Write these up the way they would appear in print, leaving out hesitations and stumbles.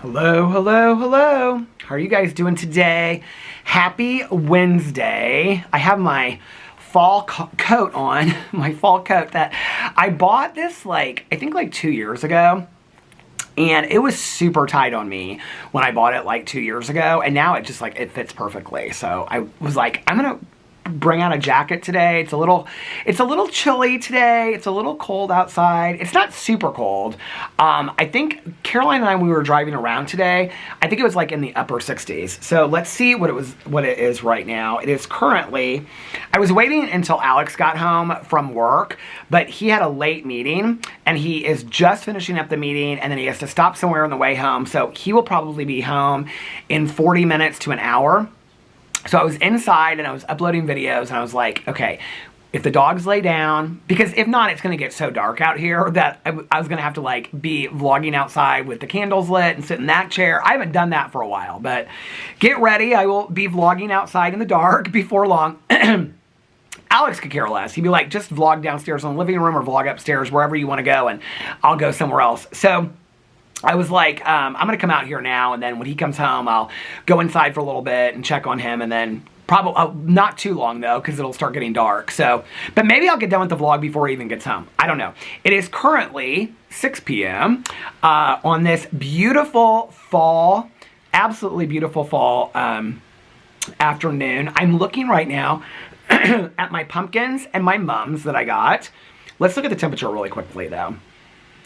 Hello, hello, hello. How are you guys doing today? Happy Wednesday. I have my fall coat on, my fall coat that I bought this I think 2 years ago. And it was super tight on me when I bought it 2 years ago. And now it just it fits perfectly. So I was like, I'm going to bring out a jacket today. It's a little chilly today. It's a little cold outside. It's not super cold. I think Caroline and I, when we were driving around today, I think it was in the upper 60s. So let's see what it is right now. It is currently, I was waiting until Alex got home from work, but he had a late meeting and he is just finishing up the meeting and then he has to stop somewhere on the way home. So he will probably be home in 40 minutes to an hour. So I was inside and I was uploading videos and I was like, okay, if the dogs lay down, because if not, it's going to get so dark out here that I was going to have to be vlogging outside with the candles lit and sit in that chair. I haven't done that for a while, but get ready. I will be vlogging outside in the dark before long. Alex could care less. He'd be like, just vlog downstairs in the living room or vlog upstairs, wherever you want to go, and I'll go somewhere else. So I was like, I'm going to come out here now, and then when he comes home, I'll go inside for a little bit and check on him, and then probably, not too long, though, because it'll start getting dark. So, but maybe I'll get done with the vlog before he even gets home. I don't know. It is currently 6 p.m. On this beautiful fall, absolutely beautiful fall afternoon. I'm looking right now at my pumpkins and my mums that I got. Let's look at the temperature really quickly, though.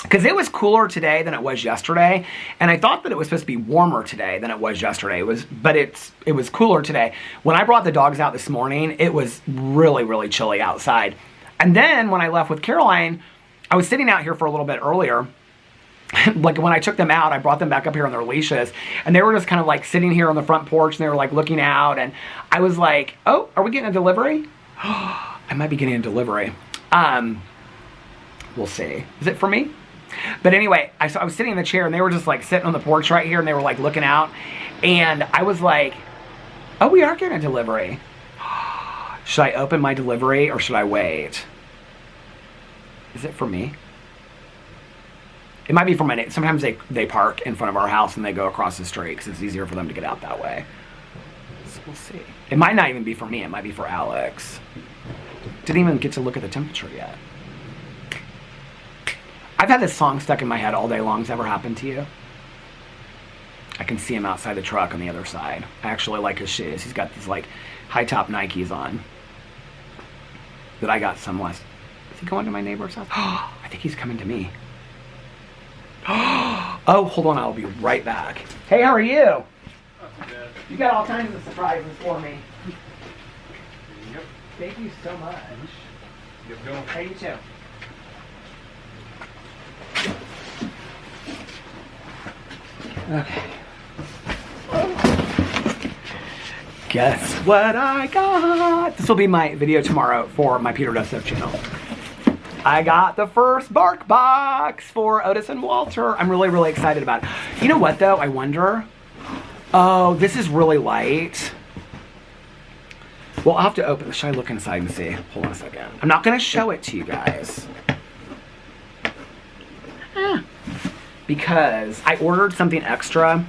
Because it was cooler today than it was yesterday, and I thought that it was supposed to be warmer today than it was yesterday. But it was cooler today. When I brought the dogs out this morning, it was really, really chilly outside. And then when I left with Caroline, I was sitting out here for a little bit earlier. When I took them out, I brought them back up here on their leashes, and they were just kind of sitting here on the front porch, and they were looking out, and I was like, oh, are we getting a delivery? I might be getting a delivery. We'll see. Is it for me? But anyway, I was sitting in the chair and they were just sitting on the porch right here and they were looking out. And I was like, oh, we are getting a delivery. Should I open my delivery or should I wait? Is it for me? It might be for my neighbor. Sometimes they park in front of our house and they go across the street because it's easier for them to get out that way. So we'll see. It might not even be for me. It might be for Alex. Didn't even get to look at the temperature yet. I've had this song stuck in my head all day long. Has ever happened to you? I can see him outside the truck on the other side. I actually like his shoes. He's got these high-top Nikes on that I got some last. Is he going to my neighbor's house? I think he's coming to me. Oh, hold on. I'll be right back. Hey, how are you? You got all kinds of surprises for me. Yep. Thank you so much. Yep, go. Hey, you too. Okay. Guess what I got? This will be my video tomorrow for my Peter Does Stuff channel. I got the first bark box for Otis and Walter. I'm really, really excited about it. You know what, though? I wonder. Oh, this is really light. Well, I'll have to open. Should I look inside and see? Hold on a second. I'm not going to show it to you guys. Because I ordered something extra.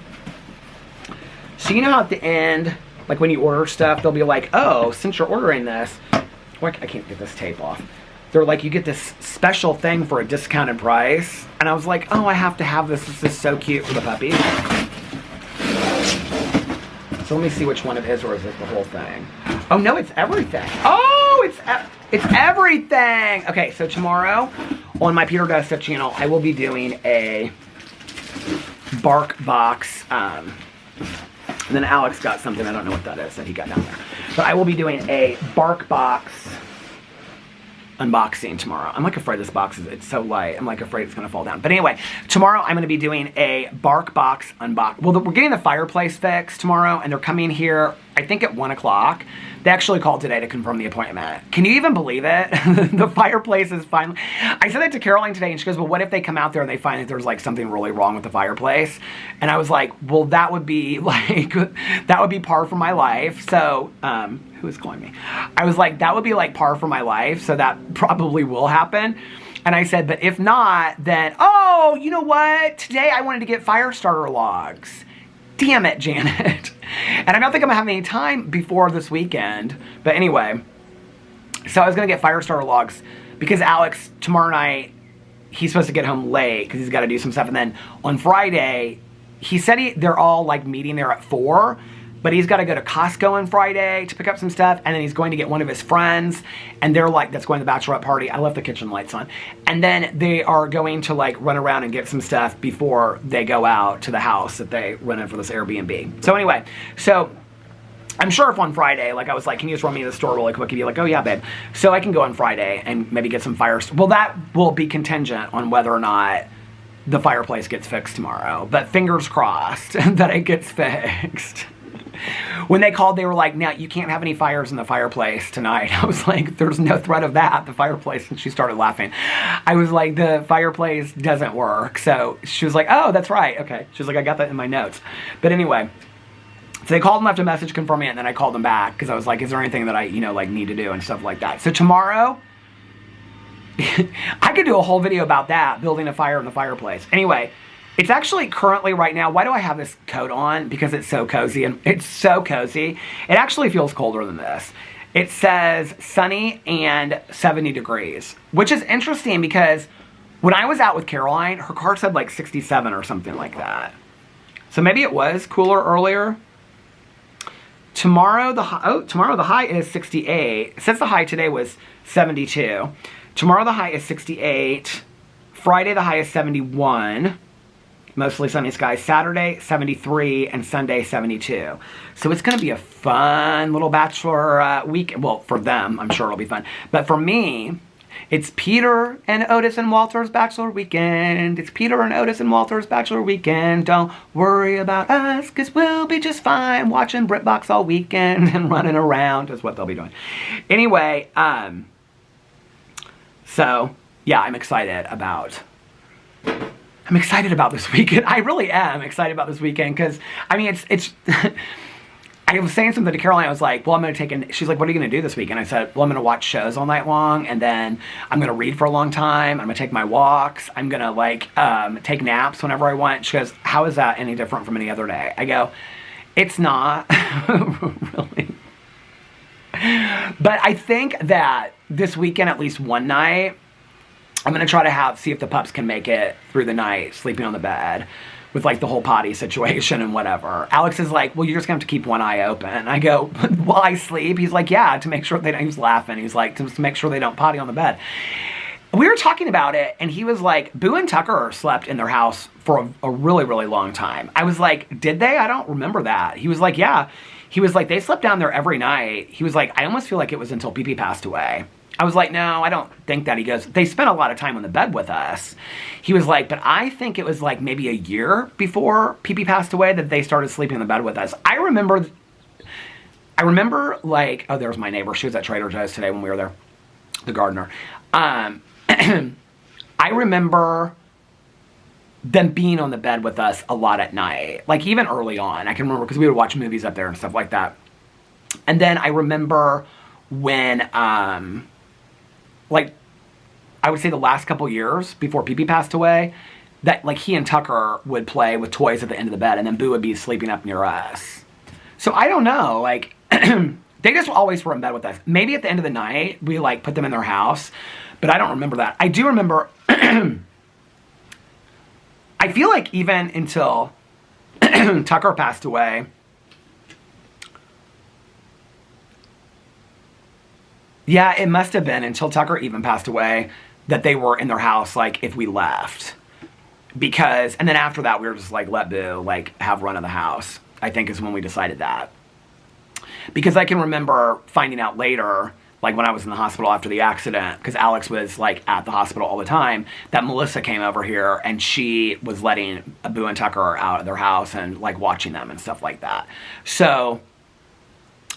So you know how at the end, when you order stuff, they'll be like, oh, since you're ordering this, I can't get this tape off. They're like, you get this special thing for a discounted price. And I was like, oh, I have to have this. This is so cute for the puppies. So let me see which one it is, or is it the whole thing? Oh, no, it's everything. Oh, it's everything. Okay, so tomorrow on my Peter Does Stuff channel, I will be doing a bark box. And then Alex got something, I don't know what that is, that he got down there. But I will be doing a bark box unboxing tomorrow. I'm afraid this box it's so light. I'm afraid it's going to fall down. But anyway, tomorrow I'm going to be doing a bark box unbox. Well, we're getting the fireplace fixed tomorrow, and they're coming here, I think at 1 o'clock. They actually called today to confirm the appointment. Can you even believe it? The fireplace is finally... I said that to Caroline today, and she goes, well, what if they come out there and they find that there's something really wrong with the fireplace? And I was like, well, that would be that would be par for my life. So, who is calling me? I was like, that would be par for my life, so that probably will happen. And I said, but if not, then, oh, you know what? Today I wanted to get fire starter logs. Damn it, Janet. And I don't think I'm gonna have any time before this weekend. But anyway, so I was gonna get fire starter logs because Alex, tomorrow night, he's supposed to get home late because he's got to do some stuff. And then on Friday, he said they're all like meeting there at 4. But he's got to go to Costco on Friday to pick up some stuff. And then he's going to get one of his friends. And they're like, that's going to the bachelorette party. I left the kitchen lights on. And then they are going to like run around and get some stuff before they go out to the house that they rented for this Airbnb. So anyway, so I'm sure if on Friday, like I was like, can you just run me to the store really quick? He'd be like, oh yeah, babe. So I can go on Friday and maybe get some well, that will be contingent on whether or not the fireplace gets fixed tomorrow. But fingers crossed that it gets fixed. When they called, they were like, now you can't have any fires in the fireplace tonight. I was like, there's no threat of that, the fireplace. And she started laughing. I was like, the fireplace doesn't work. So she was like, oh, that's right. Okay. She was like, I got that in my notes. But anyway, so they called and left a message confirming it. And then I called them back because I was like, is there anything that I, like need to do and stuff like that. So tomorrow, I could do a whole video about that, building a fire in the fireplace. Anyway, it's actually currently right now, why do I have this coat on? Because it's so cozy, and it's so cozy. It actually feels colder than this. It says sunny and 70 degrees, which is interesting because when I was out with Caroline, her car said like 67 or something like that. So maybe it was cooler earlier. Tomorrow the high is 68. It says the high today was 72. Tomorrow the high is 68. Friday the high is 71. Mostly sunny skies. Saturday, 73, and Sunday, 72. So it's going to be a fun little bachelor week. Well, for them, I'm sure it'll be fun. But for me, it's Peter and Otis and Walter's bachelor weekend. It's Peter and Otis and Walter's bachelor weekend. Don't worry about us, because we'll be just fine watching BritBox all weekend and running around is what they'll be doing. Anyway, so, yeah, I'm excited about this weekend. I really am excited about this weekend because, I mean, it's I was saying something to Caroline. I was like, well, I'm going to she's like, what are you going to do this weekend? I said, well, I'm going to watch shows all night long, and then I'm going to read for a long time. I'm going to take my walks. I'm going to, like, take naps whenever I want. She goes, how is that any different from any other day? I go, it's not. Really. But I think that this weekend, at least one night, I'm going to try to see if the pups can make it through the night, sleeping on the bed with like the whole potty situation and whatever. Alex is like, well, you're just going to have to keep one eye open. I go, while I sleep? He's like, yeah, to make sure they don't, he was laughing. He's like, to make sure they don't potty on the bed. We were talking about it, and he was like, Boo and Tucker slept in their house for a really, really long time. I was like, did they? I don't remember that. He was like, yeah. He was like, they slept down there every night. He was like, I almost feel like it was until Pee Pee passed away. I was like, no, I don't think that. He goes, they spent a lot of time on the bed with us. He was like, but I think it was like maybe a year before Pee Pee passed away that they started sleeping in the bed with us. I remember like, oh, there was my neighbor. She was at Trader Joe's today when we were there, the gardener. I remember them being on the bed with us a lot at night, like even early on. I can remember because we would watch movies up there and stuff like that. And then I remember when, like, I would say the last couple years before Pee Pee passed away, that like he and Tucker would play with toys at the end of the bed, and then Boo would be sleeping up near us. So I don't know, like, they just always were in bed with us. Maybe at the end of the night, we like put them in their house, but I don't remember that. I do remember, I feel like even until Tucker passed away, yeah, it must have been until Tucker even passed away that they were in their house, like, if we left. Because, and then after that, we were just like, let Boo, like, have run of the house, I think is when we decided that. Because I can remember finding out later, like when I was in the hospital after the accident, because Alex was, like, at the hospital all the time, that Melissa came over here and she was letting Boo and Tucker out of their house and, like, watching them and stuff like that. So,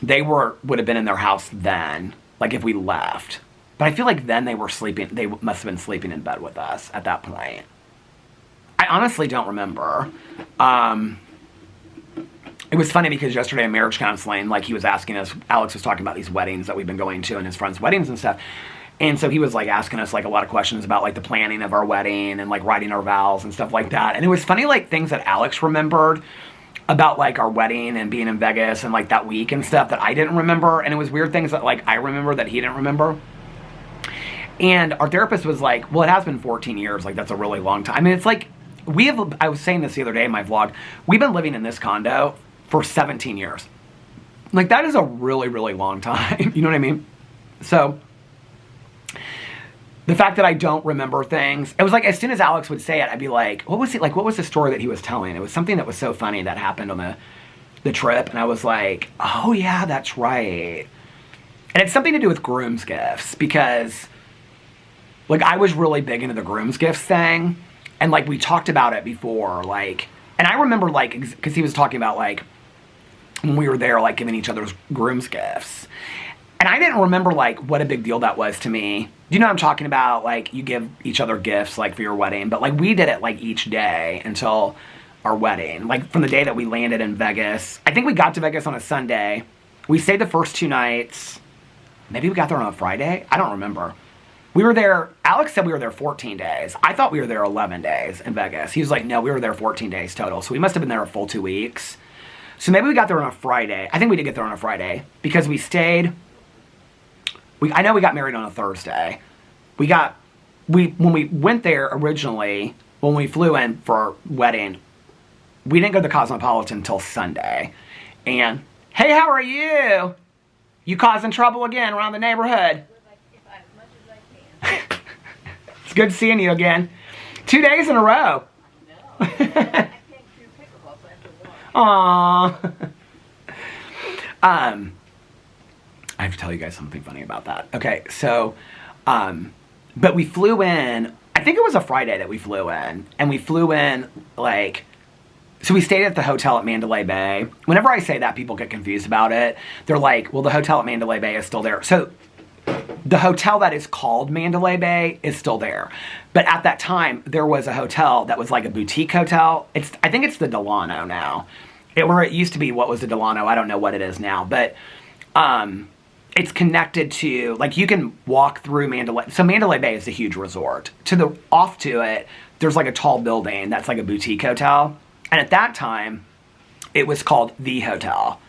they would have been in their house then. Like, if we left. But I feel like then they were sleeping, they must have been sleeping in bed with us at that point. I honestly don't remember. It was funny because yesterday in marriage counseling, like, he was asking us, Alex was talking about these weddings that we've been going to and his friends' weddings and stuff. And so he was like asking us like a lot of questions about like the planning of our wedding and like writing our vows and stuff like that. And it was funny, like things that Alex remembered about like our wedding and being in Vegas and like that week and stuff that I didn't remember. And it was weird things that like I remember that he didn't remember. And our therapist was like, well, it has been 14 years. Like that's a really long time. I mean, it's like I was saying this the other day in my vlog. We've been living in this condo for 17 years. Like that is a really, really long time. You know what I mean? So the fact that I don't remember things, it was like as soon as Alex would say it, I'd be like, what was the story that he was telling? It was something that was so funny that happened on the trip. And I was like, oh yeah, that's right. And it's something to do with groom's gifts because like I was really big into the groom's gifts thing. And like we talked about it before, like, and I remember like, because he was talking about like when we were there, like giving each other's groom's gifts. And I didn't remember like what a big deal that was to me. Do you know what I'm talking about? Like you give each other gifts like for your wedding, but like we did it like each day until our wedding. Like from the day that we landed in Vegas. I think we got to Vegas on a Sunday. We stayed the first 2 nights. Maybe we got there on a Friday. I don't remember. We were there, Alex said we were there 14 days. I thought we were there 11 days in Vegas. He was like, no, we were there 14 days total. So we must have been there a full 2 weeks. So maybe we got there on a Friday. I think we did get there on a Friday because we stayed. I know we got married on a Thursday. When we went there originally, when we flew in for our wedding, we didn't go to the Cosmopolitan until Sunday. And, hey, how are you? You causing trouble again around the neighborhood? As much as I can. It's good seeing you again. 2 days in a row. No, I can't do pickleball, so I have to walk. Aww. I have to tell you guys something funny about that. Okay, so, but we flew in, I think it was a Friday that we flew in, and we flew in, like, so we stayed at the hotel at Mandalay Bay. Whenever I say that, people get confused about it. They're like, well, the hotel at Mandalay Bay is still there. So, the hotel that is called Mandalay Bay is still there. But at that time, there was a hotel that was like a boutique hotel. I think it's the Delano now. Where it used to be, what was the Delano? I don't know what it is now. But, it's connected to, like, you can walk through Mandalay. So Mandalay Bay is a huge resort. Off to it, there's like a tall building that's like a boutique hotel. And at that time, it was called The Hotel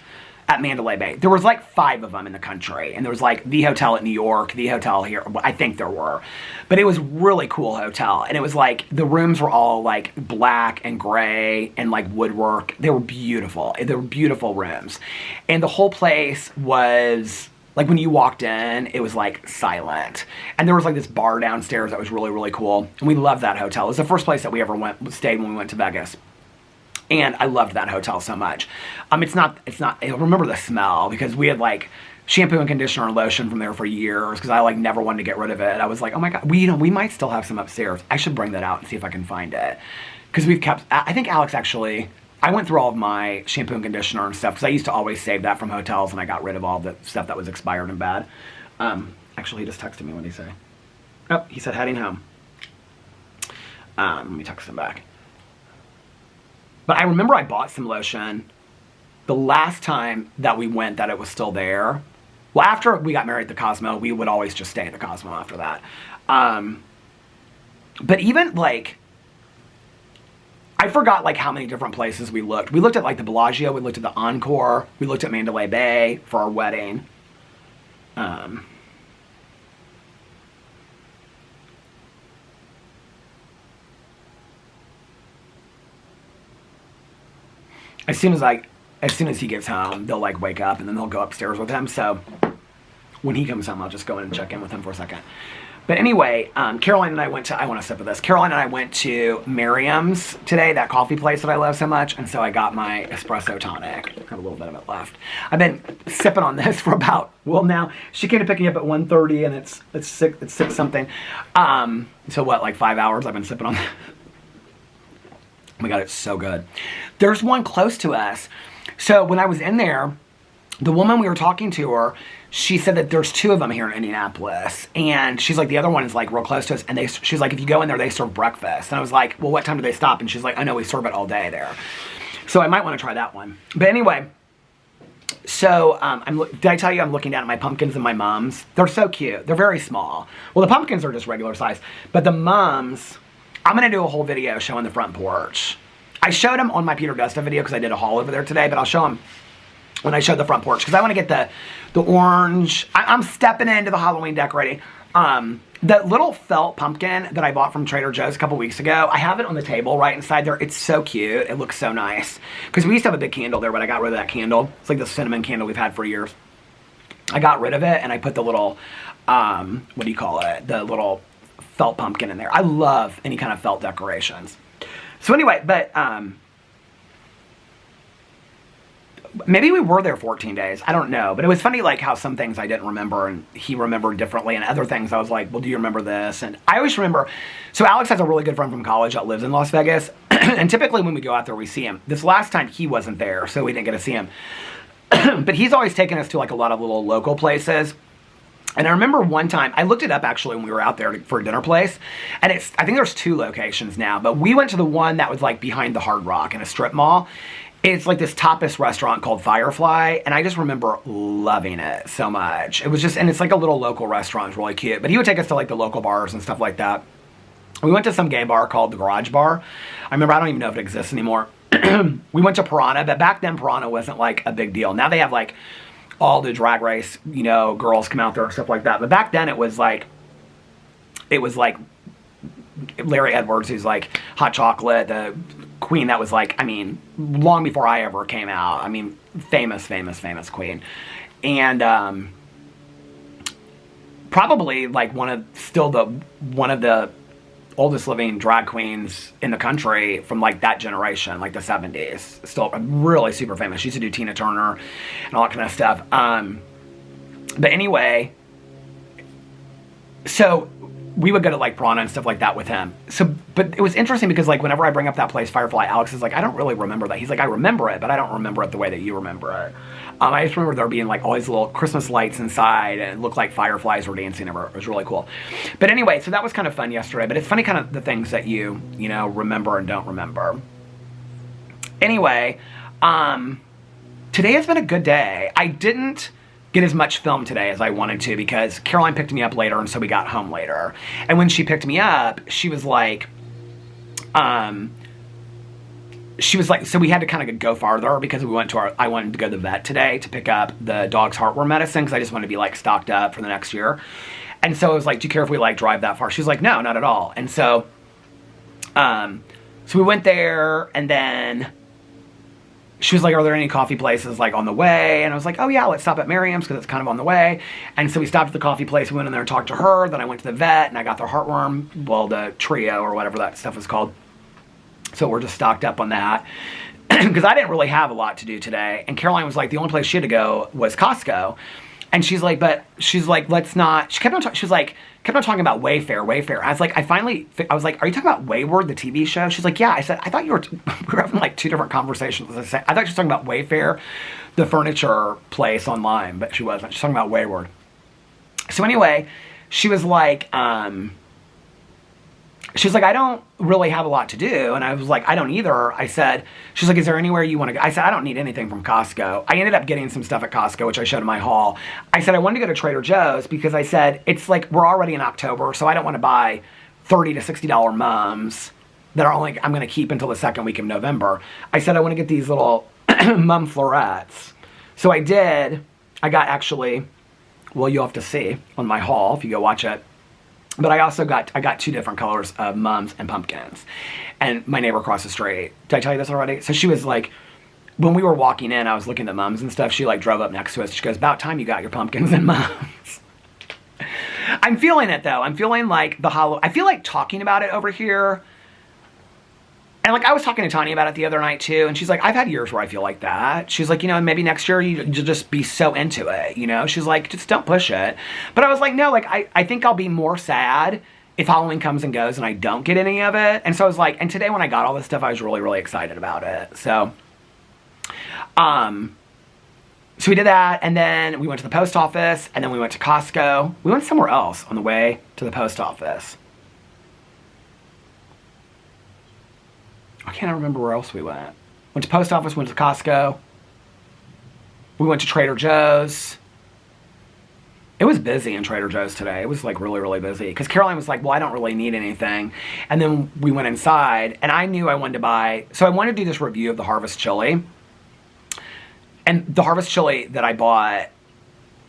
at Mandalay Bay. There was like 5 of them in the country. And there was like The Hotel at New York, The Hotel here. I think there were. But it was a really cool hotel. And it was like, the rooms were all like black and gray and like woodwork. They were beautiful. They were beautiful rooms. And the whole place was, like when you walked in, it was like silent. And there was like this bar downstairs that was really, really cool. And we loved that hotel. It was the first place that we ever stayed when we went to Vegas. And I loved that hotel so much. It's not, I remember the smell because we had like shampoo and conditioner and lotion from there for years because I like never wanted to get rid of it. I was like, oh my God, we might still have some upstairs. I should bring that out and see if I can find it. Because we've kept, I think Alex actually, I went through all of my shampoo and conditioner and stuff because I used to always save that from hotels and I got rid of all the stuff that was expired and bad. Actually, he just texted me. What did he say? Oh, he said heading home. Let me text him back. But I remember I bought some lotion the last time that we went that it was still there. Well, after we got married at the Cosmo, we would always just stay at the Cosmo after that. But even like, I forgot like how many different places we looked. We looked at like the Bellagio, we looked at the Encore, we looked at Mandalay Bay for our wedding. As soon as he gets home, they'll like wake up and then they'll go upstairs with him. So when he comes home, I'll just go in and check in with him for a second. But anyway, Caroline and I went to, I want to sip of this. Caroline and I went to Miriam's today, that coffee place that I love so much. And so I got my espresso tonic. I have a little bit of it left. I've been sipping on this for about, well now, she came to pick me up at 1:30 and it's 6 something. So what, like 5 hours I've been sipping on that. Oh my God, it's so good. There's one close to us. So when I was in there, the woman we were talking to her, she said that there's 2 of them here in Indianapolis. And she's like, the other one is like real close to us. And she's like, if you go in there, they serve breakfast. And I was like, well, what time do they stop? And she's like, oh no, we serve it all day there. So I might want to try that one. But anyway, So, did I tell you I'm looking down at my pumpkins and my mums? They're so cute. They're very small. Well, the pumpkins are just regular size. But the mums, I'm going to do a whole video showing the front porch. I showed them on my Peter Gusta video because I did a haul over there today, but I'll show them when I show the front porch because I want to get the orange. I'm stepping into the Halloween decorating. The little felt pumpkin that I bought from Trader Joe's a couple weeks ago, I have it on the table right inside there. It's so cute. It looks so nice. Because we used to have a big candle there, but I got rid of that candle. It's like the cinnamon candle we've had for years. I got rid of it, and I put the little, what do you call it? The little felt pumpkin in there. I love any kind of felt decorations. So anyway, but, maybe we were there 14 days. I don't know. But it was funny, like, how some things I didn't remember and he remembered differently. And other things I was like, well, do you remember this? And I always remember. So Alex has a really good friend from college that lives in Las Vegas. And typically when we go out there, we see him. This last time he wasn't there, so we didn't get to see him. But he's always taken us to, like, a lot of little local places. And I remember one time, I looked it up actually when we were out there for a dinner place. And I think there's 2 locations now. But we went to the one that was, like, behind the Hard Rock in a strip mall. It's like this tapas restaurant called Firefly, and I just remember loving it so much. It was just, and it's like a little local restaurant. It's really cute. But he would take us to like the local bars and stuff like that. We went to some gay bar called the Garage Bar. I remember, I don't even know if it exists anymore. We went to Piranha, but back then Piranha wasn't like a big deal. Now they have like all the Drag Race, you know, girls come out there and stuff like that. But back then it was like Larry Edwards, who's like Hot Chocolate, the queen that was like, I mean, long before I ever came out. I mean, famous queen. And probably like one of the oldest living drag queens in the country from like that generation, like the 70s. Still really super famous. She used to do Tina Turner and all that kind of stuff. But anyway, so we would go to like Piranha and stuff like that with him. So, but it was interesting because like whenever I bring up that place, Firefly, Alex is like, I don't really remember that. He's like, I remember it, but I don't remember it the way that you remember it. I just remember there being like all these little Christmas lights inside and it looked like fireflies were dancing over. It was really cool. But anyway, so that was kind of fun yesterday, but it's funny kind of the things that you know, remember and don't remember. Anyway, today has been a good day. I didn't get as much film today as I wanted to because Caroline picked me up later and so we got home later. And when she picked me up, she was like, so we had to kind of go farther because I wanted to go to the vet today to pick up the dog's heartworm medicine because I just wanted to be like stocked up for the next year. And so I was like, do you care if we like drive that far? She was like, no, not at all. And so, so we went there and then she was like, are there any coffee places like on the way? And I was like, oh yeah, let's stop at Miriam's because it's kind of on the way. And so we stopped at the coffee place. We went in there and talked to her. Then I went to the vet and I got their heartworm, well, the trio or whatever that stuff is called. So we're just stocked up on that because I didn't really have a lot to do today. And Caroline was like, the only place she had to go was Costco. And she's like, let's not, she kept on talking about Wayfair. I was like, I was like, are you talking about Wayward, the TV show? She's like, yeah. I said, I thought we were having like 2 different conversations. I thought she was talking about Wayfair, the furniture place online, but she wasn't. She's talking about Wayward. So anyway, she was like, I don't really have a lot to do. And I was like, I don't either. I said, she's like, is there anywhere you want to go? I said, I don't need anything from Costco. I ended up getting some stuff at Costco, which I showed in my haul. I said, I wanted to go to Trader Joe's because I said, it's like, we're already in October, so I don't want to buy $30 to $60 mums that are only, I'm going to keep until the second week of November. I said, I want to get these little mum florets. So I did. I got actually, well, you'll have to see on my haul if you go watch it. But I got 2 different colors of mums and pumpkins. And my neighbor across the street, did I tell you this already? So she was like, when we were walking in, I was looking at mums and stuff. She like drove up next to us. She goes, about time you got your pumpkins and mums. I'm feeling it though. I'm feeling like I feel like talking about it over here. And like I was talking to Tanya about it the other night too. And she's like, I've had years where I feel like that. She's like, you know, maybe next year you'll just be so into it, you know? She's like, just don't push it. But I was like, no, like I think I'll be more sad if Halloween comes and goes and I don't get any of it. And so I was like, and today when I got all this stuff, I was really, really excited about it. So, so we did that. And then we went to the post office and then we went to Costco. We went somewhere else on the way to the post office. I can't remember where else we went. Went to post office, went to Costco. We went to Trader Joe's. It was busy in Trader Joe's today. It was like really, really busy. Because Caroline was like, well, I don't really need anything. And then we went inside and I knew I wanted to buy, so I wanted to do this review of the Harvest chili. And the Harvest chili that I bought,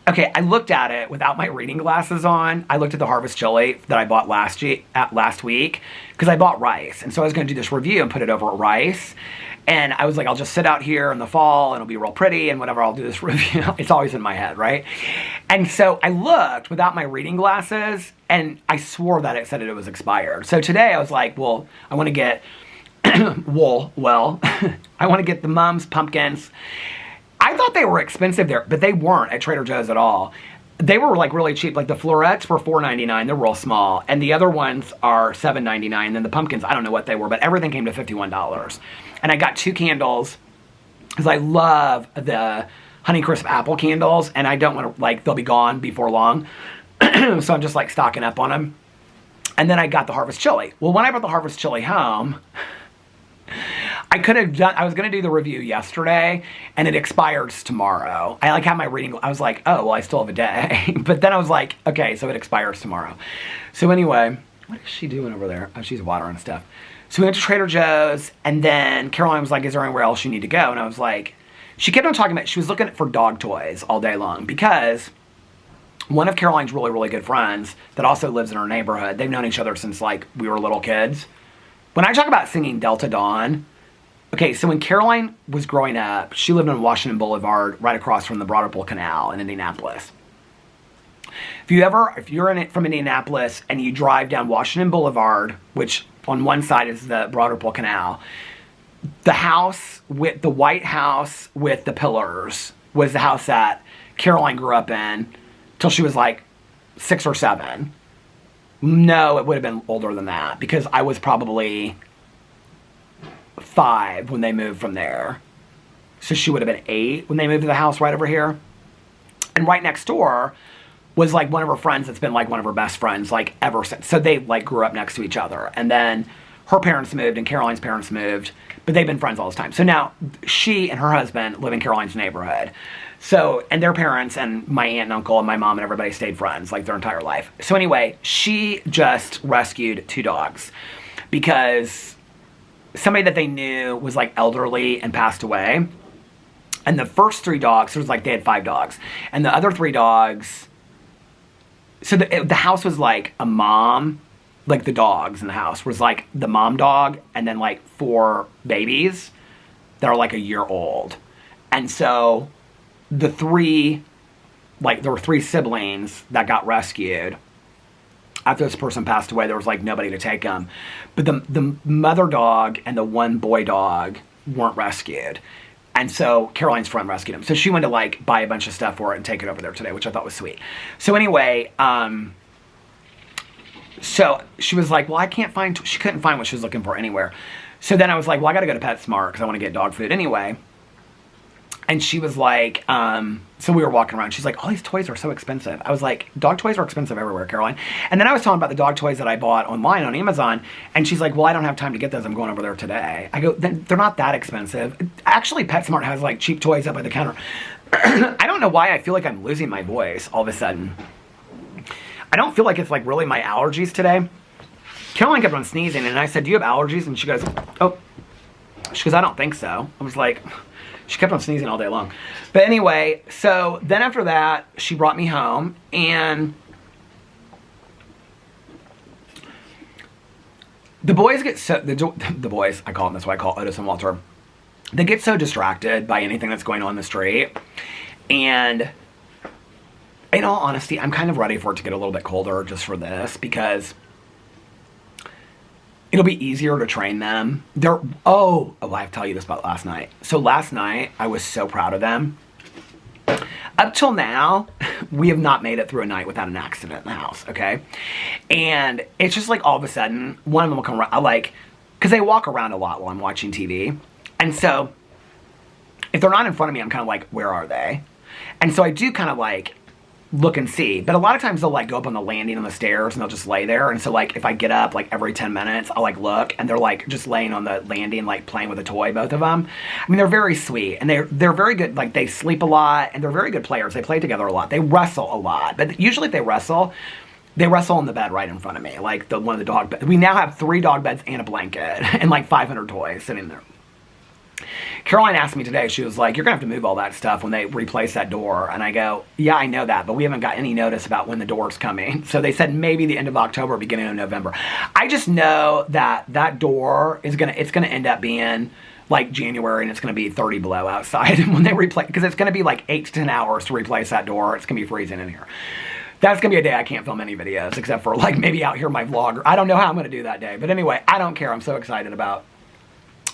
okay, I looked at it without my reading glasses on. I looked at the Harvest chili that I bought last week because I bought rice. And so I was going to do this review and put it over rice. And I was like, I'll just sit out here in the fall and it'll be real pretty and whatever, I'll do this review. It's always in my head, right? And so I looked without my reading glasses and I swore that it said it was expired. So today I was like, well, I want to get, I want to get the Mumm's pumpkins. I thought they were expensive there, but they weren't at Trader Joe's at all. They were like really cheap. Like the florets were $4.99. They're real small. And the other ones are $7.99. And then the pumpkins, I don't know what they were, but everything came to $51. And I got 2 candles because I love the Honeycrisp apple candles. And I don't want to, like, they'll be gone before long. So I'm just like stocking up on them. And then I got the Harvest chili. Well, when I brought the Harvest chili home, I could have done, I was going to do the review yesterday and it expires tomorrow. I like had my reading, I was like, oh, well, I still have a day. But then I was like, okay, so it expires tomorrow. So anyway, what is she doing over there? Oh, she's watering stuff. So we went to Trader Joe's and then Caroline was like, is there anywhere else you need to go? And I was like, she kept on talking about, she was looking for dog toys all day long because one of Caroline's really, really good friends that also lives in our neighborhood, they've known each other since like we were little kids. When I talk about singing Delta Dawn, okay, so when Caroline was growing up, she lived on Washington Boulevard right across from the Broad Ripple Canal in Indianapolis. If you're from Indianapolis and you drive down Washington Boulevard, which on one side is the Broad Ripple Canal, the house with the white house with the pillars was the house that Caroline grew up in till she was like 6 or 7. No, it would have been older than that because I was probably 5 when they moved from there. So she would have been 8 when they moved to the house right over here. And right next door was like one of her friends that's been like one of her best friends like ever since. So they like grew up next to each other. And then her parents moved and Caroline's parents moved, but they've been friends all this time. So now she and her husband live in Caroline's neighborhood. So, and their parents and my aunt and uncle and my mom and everybody stayed friends like their entire life. So anyway, she just rescued 2 dogs because somebody that they knew was like elderly and passed away. And the first 3 dogs, it was like they had 5 dogs. And the other 3 dogs, so the house was like a mom, like the dogs in the house was like the mom dog and then like 4 babies that are like a year old. And so the 3, like there were 3 siblings that got rescued. After this person passed away, there was like nobody to take them. But the mother dog and the 1 boy dog weren't rescued. And so Caroline's friend rescued him. So she went to like buy a bunch of stuff for it and take it over there today, which I thought was sweet. So anyway, so she was like, well, she couldn't find what she was looking for anywhere. So then I was like, well, I got to go to PetSmart because I want to get dog food anyway. And she was like, so we were walking around. She's like, all these toys are so expensive. I was like, dog toys are expensive everywhere, Caroline. And then I was telling about the dog toys that I bought online on Amazon. And she's like, well, I don't have time to get those. I'm going over there today. I go, then they're not that expensive. Actually, PetSmart has like cheap toys up by the counter. I don't know why I feel like I'm losing my voice all of a sudden. I don't feel like it's like really my allergies today. Caroline kept on sneezing and I said, do you have allergies? And she goes, oh, she goes, I don't think so. I was like, she kept on sneezing all day long. But anyway, so then after that, she brought me home and the boys get so, the boys, I call them, that's why I call Otis and Walter. They get so distracted by anything that's going on in the street. And in all honesty, I'm kind of ready for it to get a little bit colder just for this because it'll be easier to train them. I have to tell you this about last night. So last night, I was so proud of them. Up till now, we have not made it through a night without an accident in the house, okay? And it's just like all of a sudden, one of them will come around, because they walk around a lot while I'm watching TV. And so, if they're not in front of me, I'm kind of like, where are they? And so I do kind of like look and see. But a lot of times they'll like go up on the landing on the stairs and they'll just lay there. And so like if I get up like every 10 minutes, I'll like look and they're like just laying on the landing, like playing with a toy, both of them. I mean, they're very sweet and they're very good. Like they sleep a lot and they're very good players. They play together a lot. They wrestle a lot, but usually if they wrestle in the bed right in front of me, like one of the dog beds. We now have 3 dog beds and a blanket and like 500 toys sitting there. Caroline asked me today, she was like, you're going to have to move all that stuff when they replace that door. And I go, yeah, I know that, but we haven't got any notice about when the door's coming. So they said maybe the end of October, beginning of November. I just know that that door is it's going to end up being like January and it's going to be 30 below outside when they replace, because it's going to be like 8 to 10 hours to replace that door. It's going to be freezing in here. That's going to be a day I can't film any videos except for like maybe out here my vlog. I don't know how I'm going to do that day. But anyway, I don't care. I'm so excited about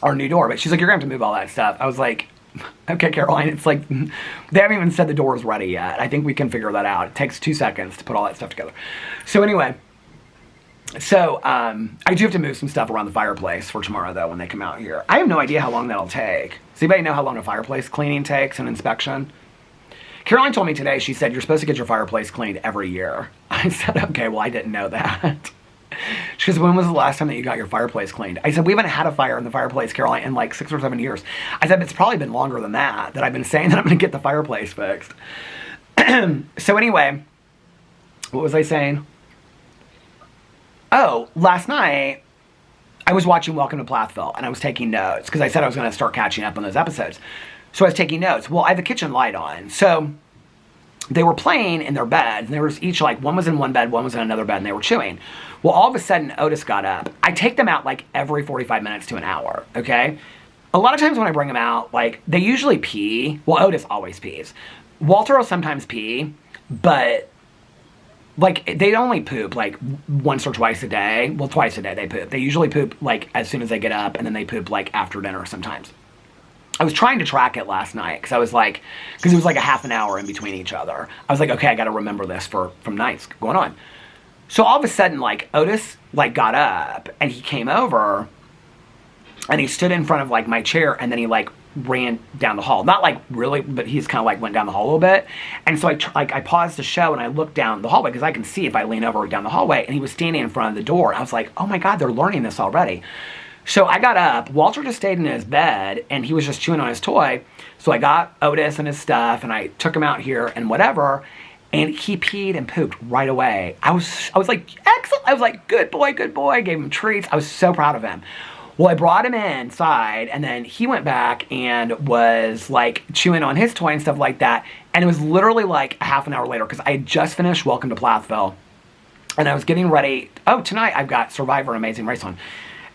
our new door. But she's like, you're going to have to move all that stuff. I was like, okay, Caroline. It's like, they haven't even said the door is ready yet. I think we can figure that out. It takes 2 seconds to put all that stuff together. So anyway, I do have to move some stuff around the fireplace for tomorrow though when they come out here. I have no idea how long that'll take. Does anybody know how long a fireplace cleaning takes, an inspection? Caroline told me today, she said, you're supposed to get your fireplace cleaned every year. I said, okay, well, I didn't know that. She goes, when was the last time that you got your fireplace cleaned? I said, we haven't had a fire in the fireplace, Caroline, in like 6 or 7 years. I said, it's probably been longer than that I've been saying that I'm going to get the fireplace fixed. So anyway, what was I saying? Oh, last night, I was watching Welcome to Plathville, and I was taking notes, because I said I was going to start catching up on those episodes. So I was taking notes. Well, I have the kitchen light on. So they were playing in their bed, and there was each, like, one was in one bed, one was in another bed, and they were chewing. Well, all of a sudden, Otis got up. I take them out, like, every 45 minutes to an hour, okay? A lot of times when I bring them out, like, they usually pee. Well, Otis always pees. Walter will sometimes pee, but, like, they only poop, like, once or twice a day. Well, twice a day they poop. They usually poop, like, as soon as they get up, and then they poop, like, after dinner sometimes. I was trying to track it last night because I was like, because it was like a half an hour in between each other. I was like, okay, I got to remember this from nights going on. So all of a sudden, like, Otis, like, got up and he came over and he stood in front of, like, my chair and then he, like, ran down the hall. Not, like, really, but he's kind of, like, went down the hall a little bit. And so I paused the show and I looked down the hallway because I can see if I lean over down the hallway, and he was standing in front of the door. I was like, oh my God, they're learning this already. So I got up, Walter just stayed in his bed, and he was just chewing on his toy. So I got Otis and his stuff, and I took him out here and whatever, and he peed and pooped right away. I was like, excellent. I was like, good boy, good boy. I gave him treats. I was so proud of him. Well, I brought him inside, and then he went back and was, like, chewing on his toy and stuff like that, and it was literally, like, a half an hour later, because I had just finished Welcome to Plathville, and I was getting ready. Oh, tonight I've got Survivor and Amazing Race on.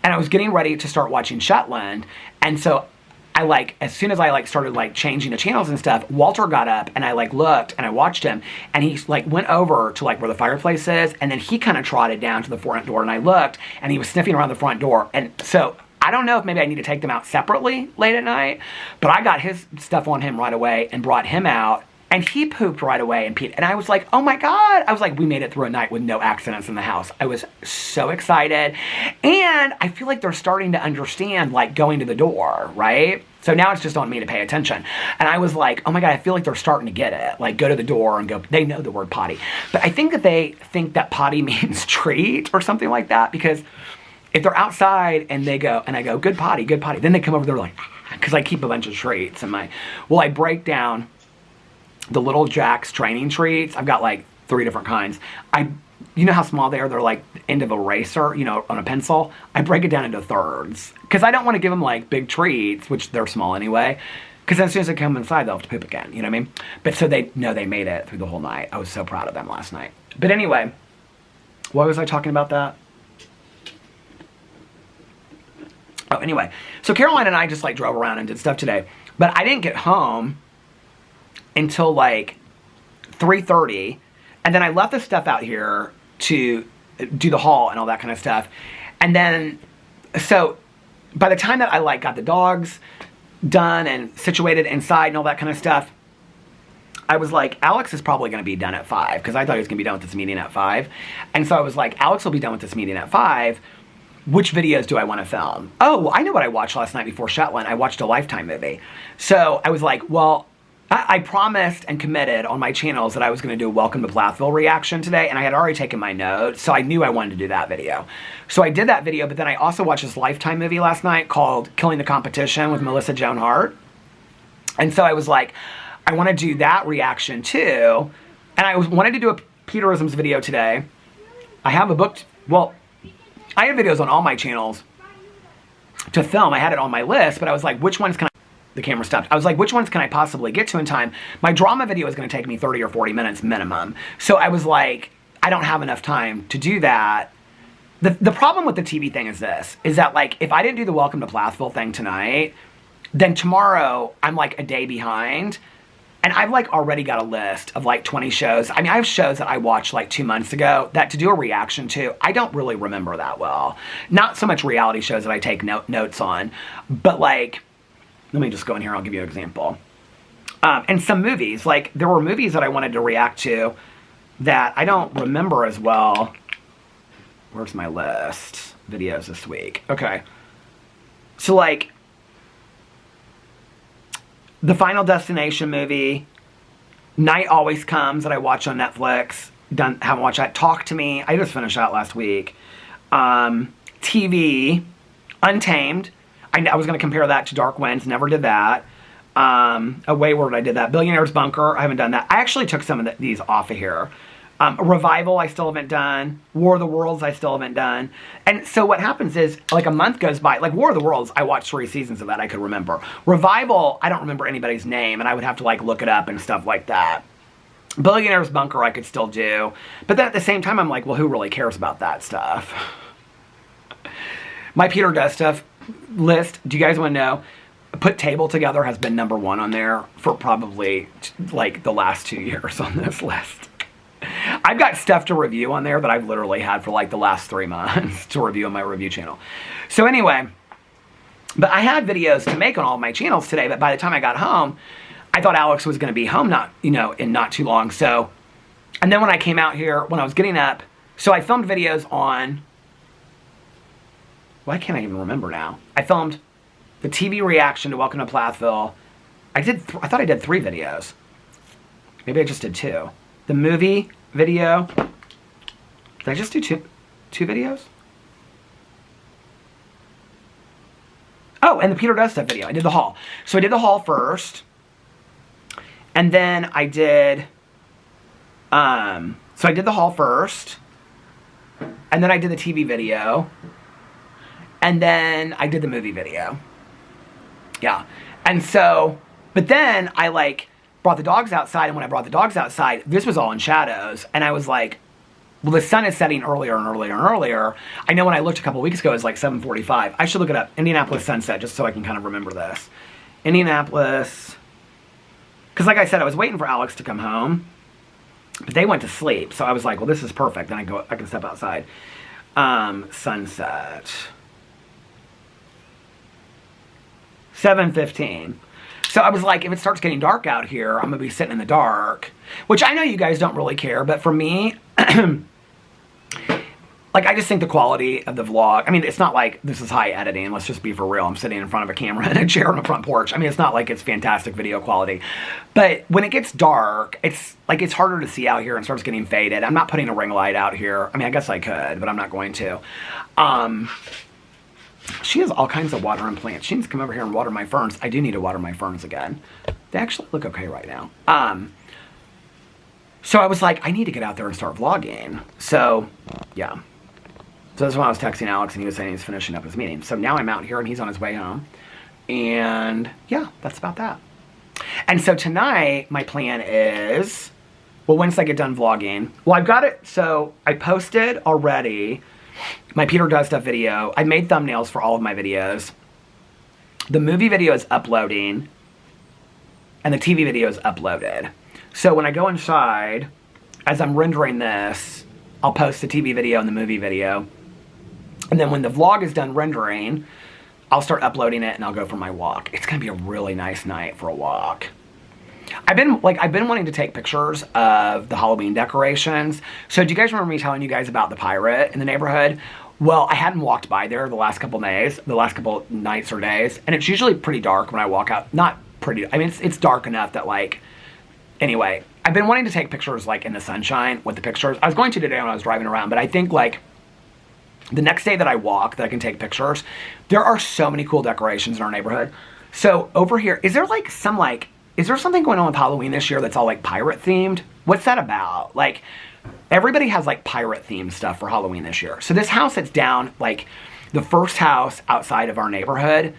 And I was getting ready to start watching Shetland. And so I, like, as soon as I, like, started, like, changing the channels and stuff, Walter got up and I, like, looked and I watched him. And he, like, went over to, like, where the fireplace is. And then he kind of trotted down to the front door. And I looked and he was sniffing around the front door. And so I don't know if maybe I need to take them out separately late at night. But I got his stuff on him right away and brought him out. And he pooped right away and peed. And I was like, oh my God. I was like, we made it through a night with no accidents in the house. I was so excited. And I feel like they're starting to understand, like, going to the door, right? So now it's just on me to pay attention. And I was like, oh my God, I feel like they're starting to get it. Like, go to the door and go. They know the word potty. But I think that they think that potty means treat or something like that. Because if they're outside and they go, and I go, good potty, then they come over, they're like, because I keep a bunch of treats in my, well, I break down the little Jack's training treats. I've got like 3 different kinds. You know how small they are? They're like the end of a eraser, you know, on a pencil. I break it down into thirds because I don't want to give them like big treats, which they're small anyway. Because as soon as they come inside, they'll have to poop again. You know what I mean? But so they know they made it through the whole night. I was so proud of them last night. But anyway, why was I talking about that? Oh, anyway. So Caroline and I just like drove around and did stuff today. But I didn't get home until like 3:30, and then I left the stuff out here to do the haul and all that kind of stuff. And then, so by the time that I like got the dogs done and situated inside and all that kind of stuff, I was like, Alex is probably going to be done at 5 because I thought he was going to be done with this meeting at 5. And so I was like, Alex will be done with this meeting at 5. Which videos do I want to film? Oh, I know what I watched last night before Shetland. I watched a Lifetime movie. So I was like, well, I promised and committed on my channels that I was going to do a Welcome to Plathville reaction today, and I had already taken my notes, so I knew I wanted to do that video. So I did that video, but then I also watched this Lifetime movie last night called Killing the Competition with Melissa Joan Hart. And so I was like, I want to do that reaction too. And I wanted to do a Peterisms video today. I have a book, well, I have videos on all my channels to film. I had it on my list, but I was like, which ones can I, the camera stopped. I was like, which ones can I possibly get to in time? My drama video is going to take me 30 or 40 minutes minimum. So I was like, I don't have enough time to do that. The problem with the TV thing is this, is that like, if I didn't do the Welcome to Plathville thing tonight, then tomorrow I'm like a day behind. And I've like already got a list of like 20 shows. I mean, I have shows that I watched like 2 months ago that to do a reaction to, I don't really remember that well. Not so much reality shows that I take notes on, but like, let me just go in here, I'll give you an example. And some movies, like there were movies that I wanted to react to that I don't remember as well. Where's my list? Videos this week. Okay. So like, the Final Destination movie, Night Always Comes that I watch on Netflix. Haven't watched that. Talk to Me. I just finished that last week. TV, Untamed. I was going to compare that to Dark Winds. Never did that. A Wayward, I did that. Billionaire's Bunker. I haven't done that. I actually took some of these off of here. Revival, I still haven't done. War of the Worlds, I still haven't done. And so what happens is, like a month goes by, like War of the Worlds, I watched 3 seasons of that I could remember. Revival, I don't remember anybody's name, and I would have to like look it up and stuff like that. Billionaire's Bunker, I could still do. But then at the same time, I'm like, well, who really cares about that stuff? My Peter Does Stuff list, do you guys want to know? Put Table Together has been #1 on there for probably like the last 2 years on this list. I've got stuff to review on there that I've literally had for like the last 3 months to review on my review channel. So anyway, but I had videos to make on all of my channels today, but by the time I got home, I thought Alex was going to be home in not too long. So, and then when I came out here, when I was getting up, so I filmed videos on, why can't I even remember now? I filmed the TV reaction to Welcome to Plathville. I thought I did 3 videos. Maybe I just did 2. The movie video. Did I just do two videos? Oh, and the Peter Does Stuff video. I did the haul. So I did the haul first. And then I did, so I did the haul first. And then I did the TV video. And then I did the movie video. Yeah. And so, but then I like brought the dogs outside, and when I brought the dogs outside, this was all in shadows, and I was like, well, the sun is setting earlier and earlier and earlier. I know when I looked a couple weeks ago, it was like 7:45. I should look it up. Indianapolis sunset, just so I can kind of remember this. Indianapolis, because like I said, I was waiting for Alex to come home, but they went to sleep, so I was like, well, this is perfect. Then I can step outside. Sunset. 7:15. So I was like, if it starts getting dark out here, I'm going to be sitting in the dark. Which I know you guys don't really care, but for me, like, I just think the quality of the vlog, I mean, it's not like this is high editing, let's just be for real. I'm sitting in front of a camera and a chair on a front porch. I mean, it's not like it's fantastic video quality. But when it gets dark, it's like, it's harder to see out here and starts getting faded. I'm not putting a ring light out here. I mean, I guess I could, but I'm not going to. She has all kinds of watering plants. She needs to come over here and water my ferns. I do need to water my ferns again. They actually look okay right now. So I was like, I need to get out there and start vlogging. So, yeah. So that's when I was texting Alex, and he was saying he's finishing up his meeting. So now I'm out here, and he's on his way home. And, yeah, that's about that. And so tonight, my plan is, well, once I get done vlogging, well, I've got it, so I posted already my Peter Does Stuff video. I made thumbnails for all of my videos. The movie video is uploading, and the TV video is uploaded. So when I go inside, as I'm rendering this, I'll post the TV video and the movie video. And then when the vlog is done rendering, I'll start uploading it and I'll go for my walk. It's gonna be a really nice night for a walk. I've been wanting to take pictures of the Halloween decorations. So do you guys remember me telling you guys about the pirate in the neighborhood? Well, I hadn't walked by there the last couple days, the last couple nights or days, and it's usually pretty dark when I walk out. Not pretty, I mean, it's dark enough that like, anyway, I've been wanting to take pictures like in the sunshine with the pictures. I was going to today when I was driving around, but I think like the next day that I walk that I can take pictures, there are so many cool decorations in our neighborhood. So over here, is there something going on with Halloween this year that's all like pirate themed? What's that about? Like everybody has like pirate themed stuff for Halloween this year. So this house that's down, like the first house outside of our neighborhood,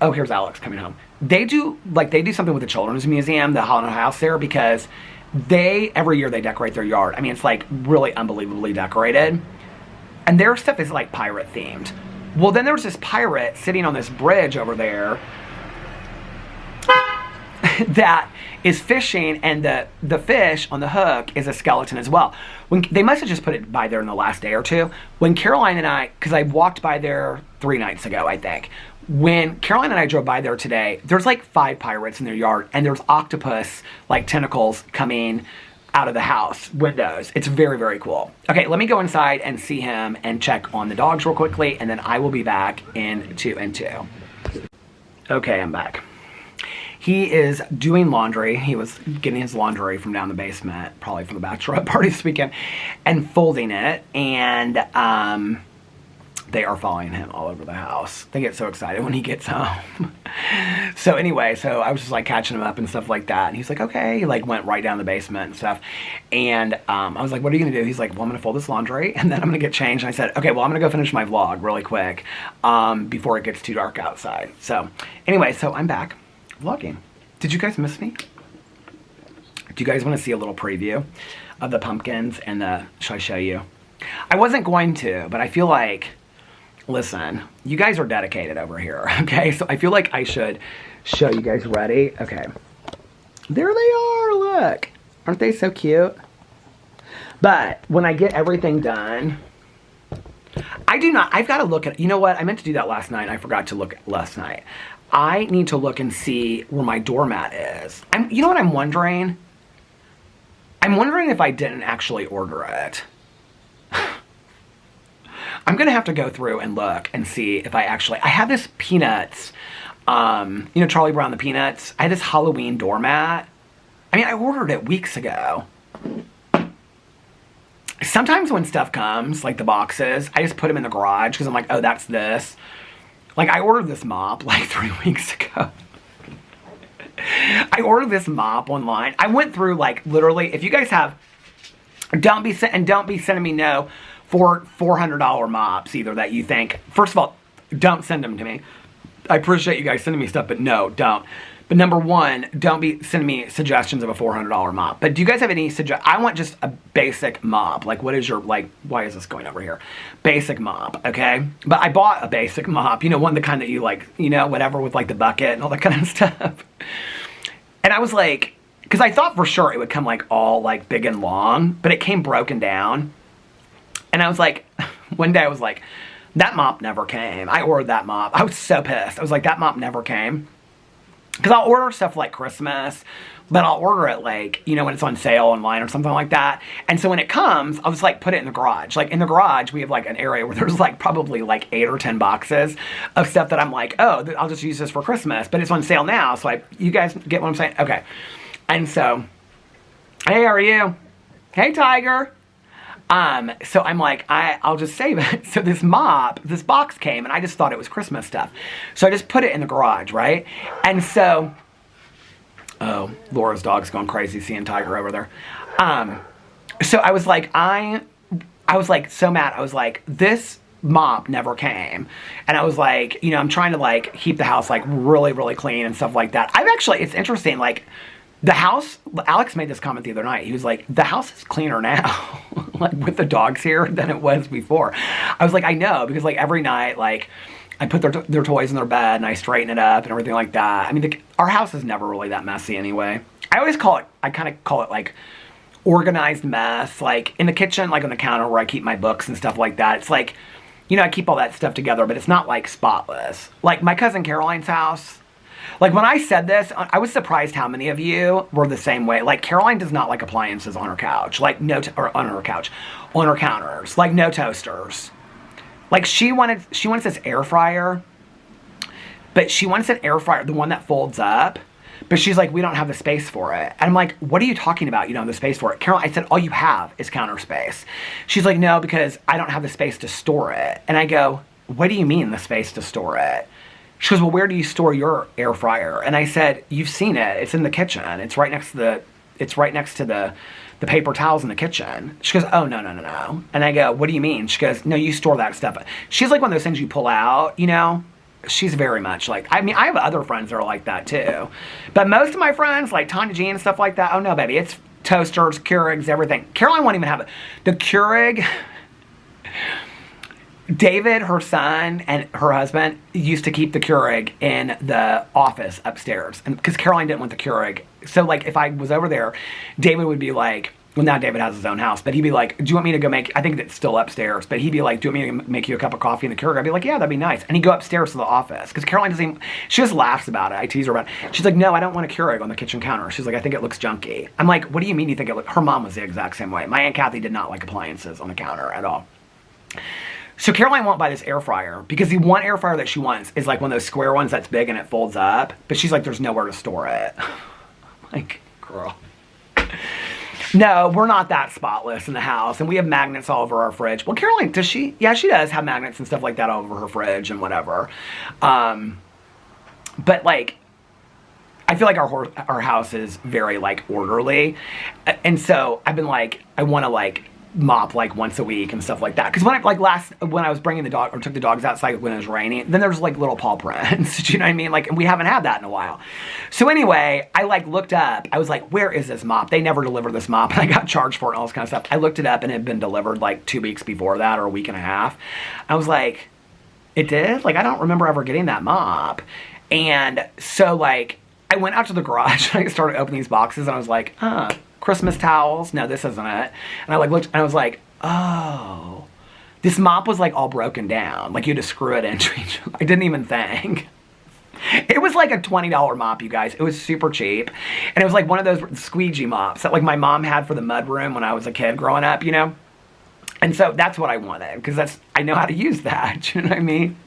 oh, here's Alex coming home. They do something with the Children's Museum, the haunted house there, because every year they decorate their yard. I mean, it's like really unbelievably decorated. And their stuff is like pirate themed. Well, then there was this pirate sitting on this bridge over there that is fishing, and the fish on the hook is a skeleton as well. They must have just put it by there in the last day or two. When Caroline and I, because I walked by there 3 nights ago, I think. When Caroline and I drove by there today, there's like 5 pirates in their yard, and there's octopus like tentacles coming out of the house windows. It's very, very cool. Okay, let me go inside and see him and check on the dogs real quickly, and then I will be back in 2 and 2. Okay, I'm back. He is doing laundry. He was getting his laundry from down the basement, probably from the bachelorette party this weekend, and folding it, and they are following him all over the house. They get so excited when he gets home. So anyway, I was just like catching him up and stuff like that. And he's like, okay. He like went right down the basement and stuff. And I was like, what are you gonna do? He's like, well, I'm gonna fold this laundry and then I'm gonna get changed. And I said, okay, well, I'm gonna go finish my vlog really quick before it gets too dark outside. So anyway, I'm back vlogging. Did you guys miss me? Do you guys wanna see a little preview of the pumpkins and should I show you? I wasn't going to, but I feel like, listen, you guys are dedicated over here, okay? So I feel like I should show you guys. Ready? Okay. There they are, look. Aren't they so cute? But when I get everything done, I've got to look at, you know what? I meant to do that last night. I forgot to look last night. I need to look and see where my doormat is. You know what I'm wondering? I'm wondering if I didn't actually order it. I'm going to have to go through and look and see if I have this Peanuts, you know, Charlie Brown the Peanuts. I had this Halloween doormat. I mean, I ordered it weeks ago. Sometimes when stuff comes, like the boxes, I just put them in the garage because I'm like, oh, that's this. Like, I ordered this mop like 3 weeks ago. I ordered this mop online. I went through, like, literally, if you guys have, don't be sending me no for $400 mops either that you think. First of all, don't send them to me. I appreciate you guys sending me stuff, but no, don't. But number one, don't be sending me suggestions of a $400 mop. But do you guys have any I want just a basic mop. Like, what is your, like, why is this going over here? Basic mop, okay? But I bought a basic mop, you know, one the kind that you like, you know, whatever, with like the bucket and all that kind of stuff. And I was like, because I thought for sure it would come like all like big and long, but it came broken down. And I was like, one day I was like, that mop never came. I ordered that mop. I was so pissed. I was like, that mop never came. Because I'll order stuff like Christmas, but I'll order it like, you know, when it's on sale online or something like that. And so when it comes, I'll just like put it in the garage. Like in the garage, we have like an area where there's like probably like 8 or 10 boxes of stuff that I'm like, oh, I'll just use this for Christmas. But it's on sale now. So you guys get what I'm saying? Okay. And so, hey, how are you? Hey, Tiger. So I'm like, I'll just save it. So this box came, and I just thought it was Christmas stuff. So I just put it in the garage, right? And so, oh, Laura's dog's going crazy seeing Tiger over there. So I was like, I was like so mad. I was like, this mop never came. And I was like, you know, I'm trying to like keep the house like really, really clean and stuff like that. It's interesting, like, the house, Alex made this comment the other night. He was like, the house is cleaner now, like with the dogs here, than it was before. I was like, I know, because like every night, like I put their toys in their bed and I straighten it up and everything like that. I mean, our house is never really that messy anyway. I kind of call it like organized mess, like in the kitchen, like on the counter where I keep my books and stuff like that. It's like, you know, I keep all that stuff together, but it's not like spotless. Like my cousin Caroline's house. Like, when I said this, I was surprised how many of you were the same way. Like, Caroline does not like appliances on her couch. Like, on her counters. Like, no toasters. Like, she wants this air fryer. but she wants an air fryer, the one that folds up. But she's like, we don't have the space for it. And I'm like, what are you talking about? You don't have the space for it. Caroline, I said, all you have is counter space. She's like, no, because I don't have the space to store it. And I go, what do you mean the space to store it? She goes, well, where do you store your air fryer? And I said, you've seen it. It's in the kitchen. It's right next to the paper towels in the kitchen. She goes, oh, no. And I go, what do you mean? She goes, no, you store that stuff. She's like one of those things you pull out, you know? She's very much like, I mean, I have other friends that are like that too. But most of my friends, like Tanya Jean and stuff like that, oh no, baby, it's toasters, Keurigs, everything. Caroline won't even have it. The Keurig, David, her son, and her husband used to keep the Keurig in the office upstairs. And because Caroline didn't want the Keurig. So like if I was over there, David would be like, well, now David has his own house, but he'd be like, do you want me to go make, I think it's still upstairs, but he'd be like, do you want me to make you a cup of coffee in the Keurig? I'd be like, yeah, that'd be nice. And he'd go upstairs to the office, because Caroline doesn't even, she just laughs about it. I tease her about it. She's like, no, I don't want a Keurig on the kitchen counter. She's like, I think it looks junky. I'm like, what do you mean you think it looks, her mom was the exact same way. My Aunt Kathy did not like appliances on the counter at all. So Caroline won't buy this air fryer, because the one air fryer that she wants is like one of those square ones that's big and it folds up, but she's like, there's nowhere to store it. Like, girl. No, we're not that spotless in the house, and we have magnets all over our fridge. Well, Caroline, does she? Yeah, she does have magnets and stuff like that all over her fridge and whatever. But like, I feel like our house is very like orderly, and so I've been like, I want to like mop like once a week and stuff like that. Because when I was bringing the dog or took the dogs outside when it was raining, then there's like little paw prints. Do you know what I mean? Like, and we haven't had that in a while. So anyway, I like looked up. I was like, where is this mop? They never delivered this mop, and I got charged for it and all this kind of stuff. I looked it up, and it had been delivered like 2 weeks before that, or a week and a half. I was like, it did? Like, I don't remember ever getting that mop. And so like, I went out to the garage and I started opening these boxes, and I was like, Christmas towels. No, this isn't it. And I like looked and I was like, oh, this mop was like all broken down. Like you had to screw it in. I didn't even think. It was like a $20 mop, you guys. It was super cheap. And it was like one of those squeegee mops that like my mom had for the mud room when I was a kid growing up, you know? And so that's what I wanted, because I know how to use that. You know what I mean?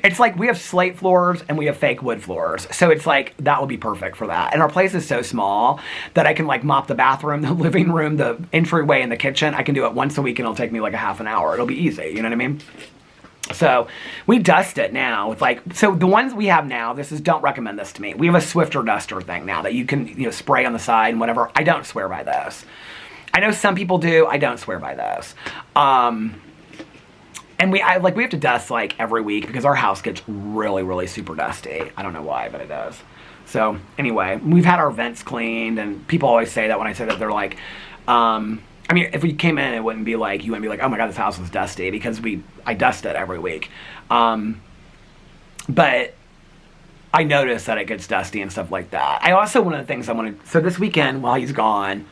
It's like we have slate floors and we have fake wood floors. So it's like, that will be perfect for that. And our place is so small that I can like mop the bathroom, the living room, the entryway, and the kitchen. I can do it once a week, and it'll take me like a half an hour. It'll be easy. You know what I mean? So we dust it now with like, so the ones we have now, don't recommend this to me. We have a Swiffer duster thing now that you can, you know, spray on the side and whatever. I don't swear by those. I know some people do. I don't swear by those. And we have to dust like every week, because our house gets really, really super dusty. I don't know why, but it does. So anyway, we've had our vents cleaned, and people always say that when I say that, they're like, I mean, if we came in, you wouldn't be like, oh my God, this house is dusty, because I dust it every week. But I notice that it gets dusty and stuff like that. I also, one of the things so this weekend while he's gone,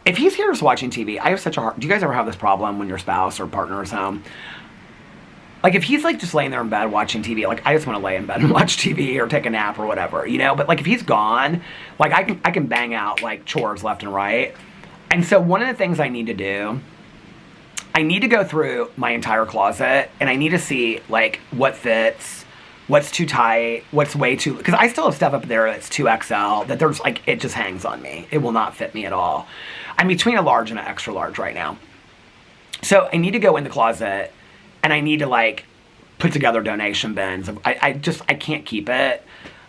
if he's here just watching TV, I have such a hard... Do you guys ever have this problem when your spouse or partner is home? Like, if he's, like, just laying there in bed watching TV, like, I just want to lay in bed and watch TV or take a nap or whatever, you know? But, like, if he's gone, like, I can bang out, like, chores left and right. And so one of the things I need to do, I need to go through my entire closet, and I need to see, like, what fits, what's too tight, what's way too... Because I still have stuff up there that's 2XL, that there's, like, it just hangs on me. It will not fit me at all. I'm between a large and an extra large right now. So I need to go in the closet, and I need to like put together donation bins. I can't keep it.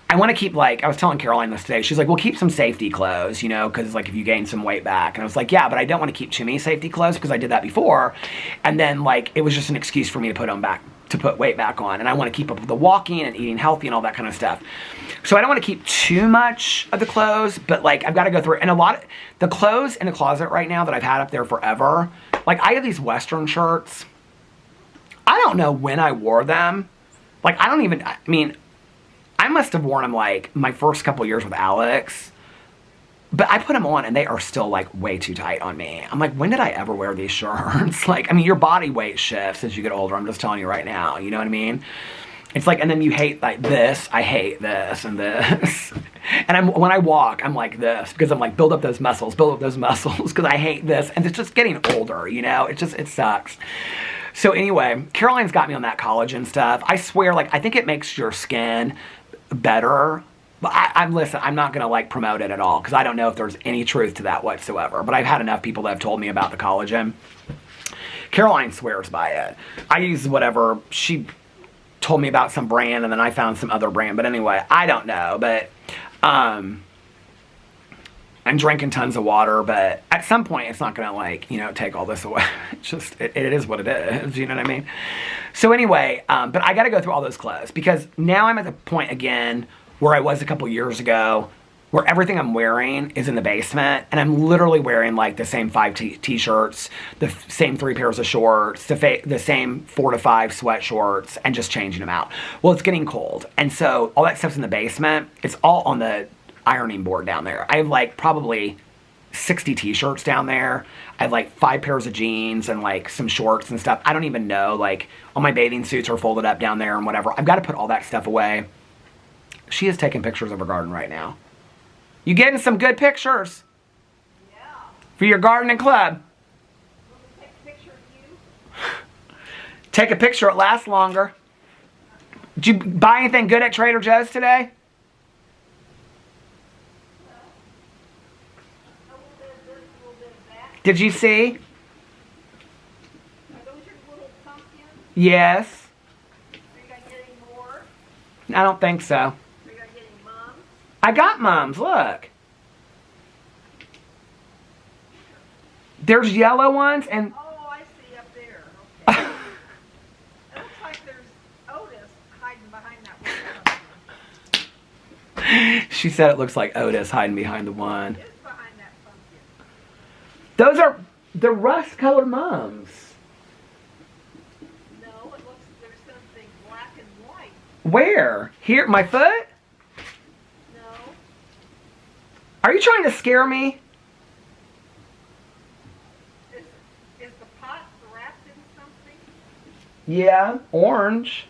I want to keep, like, I was telling Caroline this today. She's like, well, keep some safety clothes, you know, because like if you gain some weight back. And I was like, yeah, but I don't want to keep too many safety clothes, because I did that before. And then like, it was just an excuse for me to put weight back on. And I want to keep up with the walking and eating healthy and all that kind of stuff. So I don't want to keep too much of the clothes, but like I've got to go through it. And a lot of the clothes in the closet right now that I've had up there forever, like I have these Western shirts. I don't know when I wore them. Like I mean, I must have worn them like my first couple years with Alex, but I put them on and they are still like way too tight on me. I'm like, when did I ever wear these shirts? Like, I mean, your body weight shifts as you get older. I'm just telling you right now, you know what I mean? It's like, and then you hate like this, I hate this and this. And when I walk, I'm like this, because I'm like, build up those muscles, because I hate this. And it's just getting older, you know? It sucks. So anyway, Caroline's got me on that collagen stuff. I swear, like, I think it makes your skin better. But listen, I'm not going to, like, promote it at all because I don't know if there's any truth to that whatsoever. But I've had enough people that have told me about the collagen. Caroline swears by it. I use whatever. She told me about some brand and then I found some other brand. But anyway, I don't know. But I'm drinking tons of water, but at some point it's not going to, like, you know, take all this away. It's just, it is what it is. You know what I mean? So anyway, but I got to go through all those clothes because now I'm at the point again where I was a couple years ago where everything I'm wearing is in the basement and I'm literally wearing like the same 5 t-shirts, the same 3 pairs of shorts, the same 4 to 5 sweat shorts and just changing them out. Well, it's getting cold. And so all that stuff's in the basement. It's all on the ironing board down there. I have like probably 60 t-shirts down there. I have like 5 pairs of jeans and like some shorts and stuff. I don't even know, like all my bathing suits are folded up down there and whatever. I've got to put all that stuff away. She is taking pictures of her garden right now. You getting some good pictures? Yeah. For your gardening club. Want me to take a picture of you? Take a picture, it lasts longer. Did you buy anything good at Trader Joe's today? A little bit of this, a little bit of that. Did you see? Are those your little pumpkins? Yes. Are you going to get any more? I don't think so. Are you going to get any mums? I got mums, look. There's yellow ones and Oh, I see up there. Okay. It looks like there's Otis hiding behind that one. she said it looks like Otis hiding behind the one. It is behind that pumpkin. Those are the rust-colored mums. No, it looks there's something black and white. Where? Here, my foot? No. Are you trying to scare me? Is the pot wrapped in something? Yeah, orange.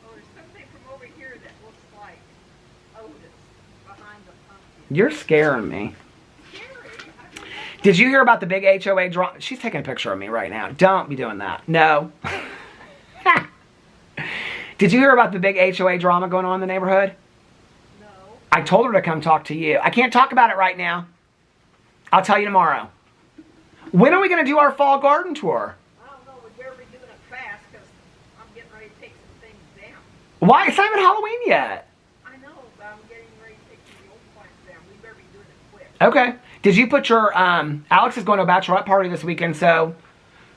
Oh, there's something from over here that looks like Otis behind the pumpkin. You're scaring me. Scary. I don't know. Did you hear about the big HOA drama? She's taking a picture of me right now. Don't be doing that. No. Did you hear about the big HOA drama going on in the neighborhood? No. I told her to come talk to you. I can't talk about it right now. I'll tell you tomorrow. When are we going to do our fall garden tour? I don't know. We better be doing it fast because I'm getting ready to take some things down. Why? It's not even Halloween yet. I know, but I'm getting ready to take some of the old plants down. We better be doing it quick. Okay. Did you put your, Alex is going to a bachelorette party this weekend, so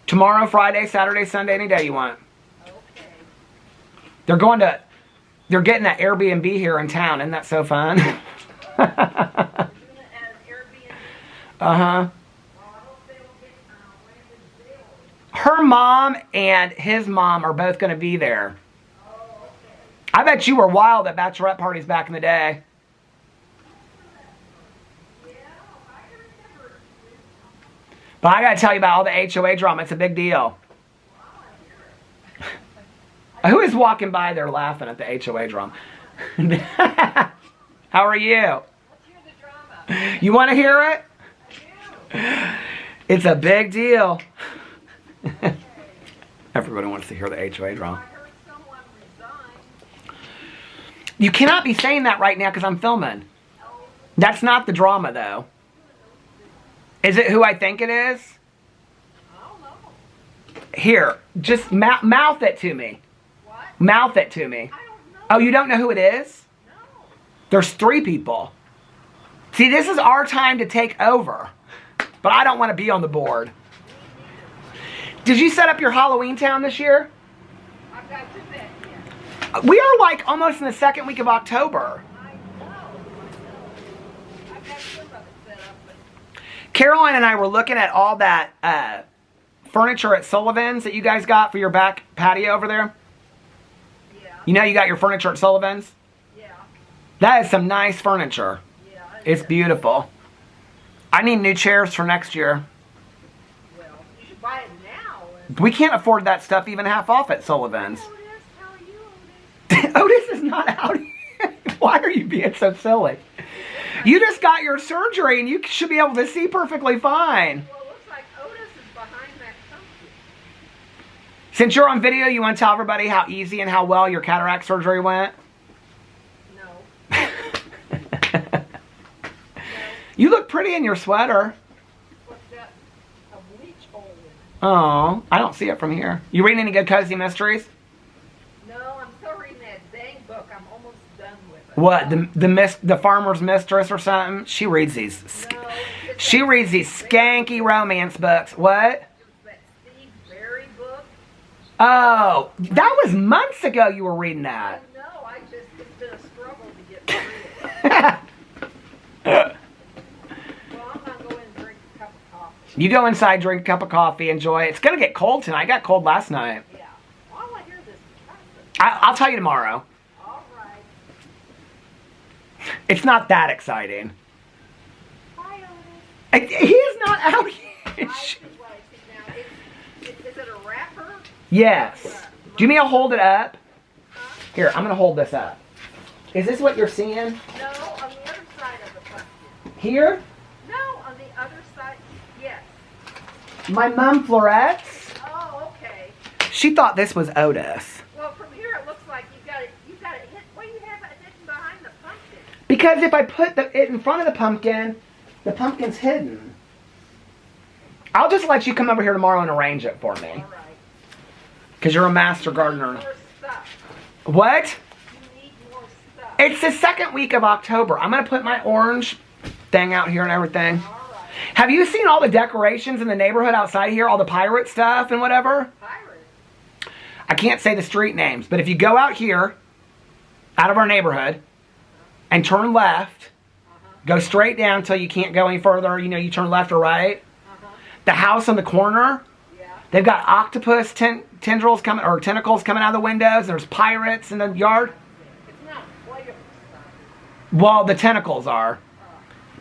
tomorrow, Friday, Saturday, Sunday, any day you want. Okay. They're getting that Airbnb here in town. Isn't that so fun? We're doing it as Airbnb. Uh-huh. Well, I hope they don't get landed bill. Her mom and his mom are both going to be there. Oh, okay. I bet you were wild at bachelorette parties back in the day. Yeah, I can remember. But I got to tell you about all the HOA drama. It's a big deal. Who is walking by there laughing at the HOA drama? How are you? Let's hear the drama. You want to hear it? I It's a big deal. Everybody wants to hear the HOA do. I drama. heard someone resign. You cannot be saying that right now because I'm filming. Oh, That's not the drama, though. Is it who I think it is? I don't know. Here, just mouth it to me. What? Mouth it to me. I don't know. Oh, you don't know who it is? No. There's 3 people. See, this is our time to take over. But I don't want to be on the board. Did you set up your Halloween town this year? I've got to bet yet. We are like almost in the second week of October. I know. I've got some of it set up, but Caroline and I were looking at all that furniture at Sullivan's that you guys got for your back patio over there. yeah. You know you got your furniture at Sullivan's? Yeah. That is some nice furniture. Yeah. It's beautiful. I need new chairs for next year. Well, you should buy it now. And We can't afford that stuff even half off at Sullivan's. Otis, how are you, Otis? Otis is not out. Why are you being so silly? You just got your surgery and you should be able to see perfectly fine. Well, it looks like Otis is behind that pumpkin. Since you're on video, you want to tell everybody how easy and how well your cataract surgery went? No. You look pretty in your sweater. What's that? A bleach hole in it. Oh, I don't see it from here. You reading any good cozy mysteries? No, I'm still reading that dang book. I'm almost done with it. What, the Farmer's Mistress or something? She reads these. No, it's She that reads these skanky romance books. What? It was that Steve Berry book. Oh, that was months ago you were reading that. No, it's been a struggle to get through it. Well, I'm gonna go in and drink a cup of coffee. You go inside, drink a cup of coffee, enjoy it. It's going to get cold tonight. I got cold last night. Yeah. Well, I want to hear this person. I'll tell you tomorrow. All right. It's not that exciting. Hi, Otis. He is not out here. I see what I see now. Is it a wrapper? Yes. Do you mean I'll hold it up? Huh? Here, I'm going to hold this up. Is this what you're seeing? No, on the other side of the pumpkin. Here? No, on the other side. Yes. My mom florets. Oh, okay. She thought this was Otis. Well, from here it looks like you got it hit. What do you have it hidden behind the pumpkin? Because if I put it in front of the pumpkin's hidden. I'll just let you come over here tomorrow and arrange it for me. All right. Because you're a master gardener. More stuff. What? You need more stuff. It's the second week of October. I'm going to put my orange thing out here and everything. All right. Have you seen all the decorations in the neighborhood outside here? All the pirate stuff and whatever? Pirate. I can't say the street names, but if you go out here, out of our neighborhood, and turn left, go straight down until you can't go any further. You know, you turn left or right. The house on the corner, Yeah. they've got octopus tendrils coming, or tentacles coming out of the windows. There's pirates in the yard. It's not playable stuff. Well, the tentacles are.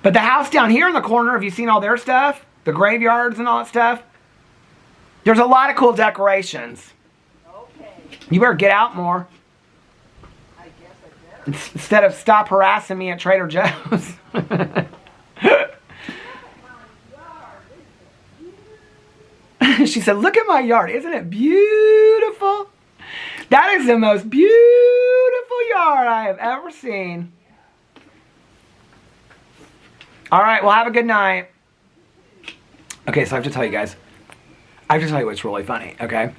But the house down here in the corner, have you seen all their stuff? The graveyards and all that stuff? There's a lot of cool decorations. Okay. You better get out more. I guess I better. Instead of stop harassing me at Trader Joe's. She said, look at my yard. Isn't it beautiful? That is the most beautiful yard I have ever seen. All right, well, have a good night. Okay, so I have to tell you guys. I have to tell you what's really funny, okay?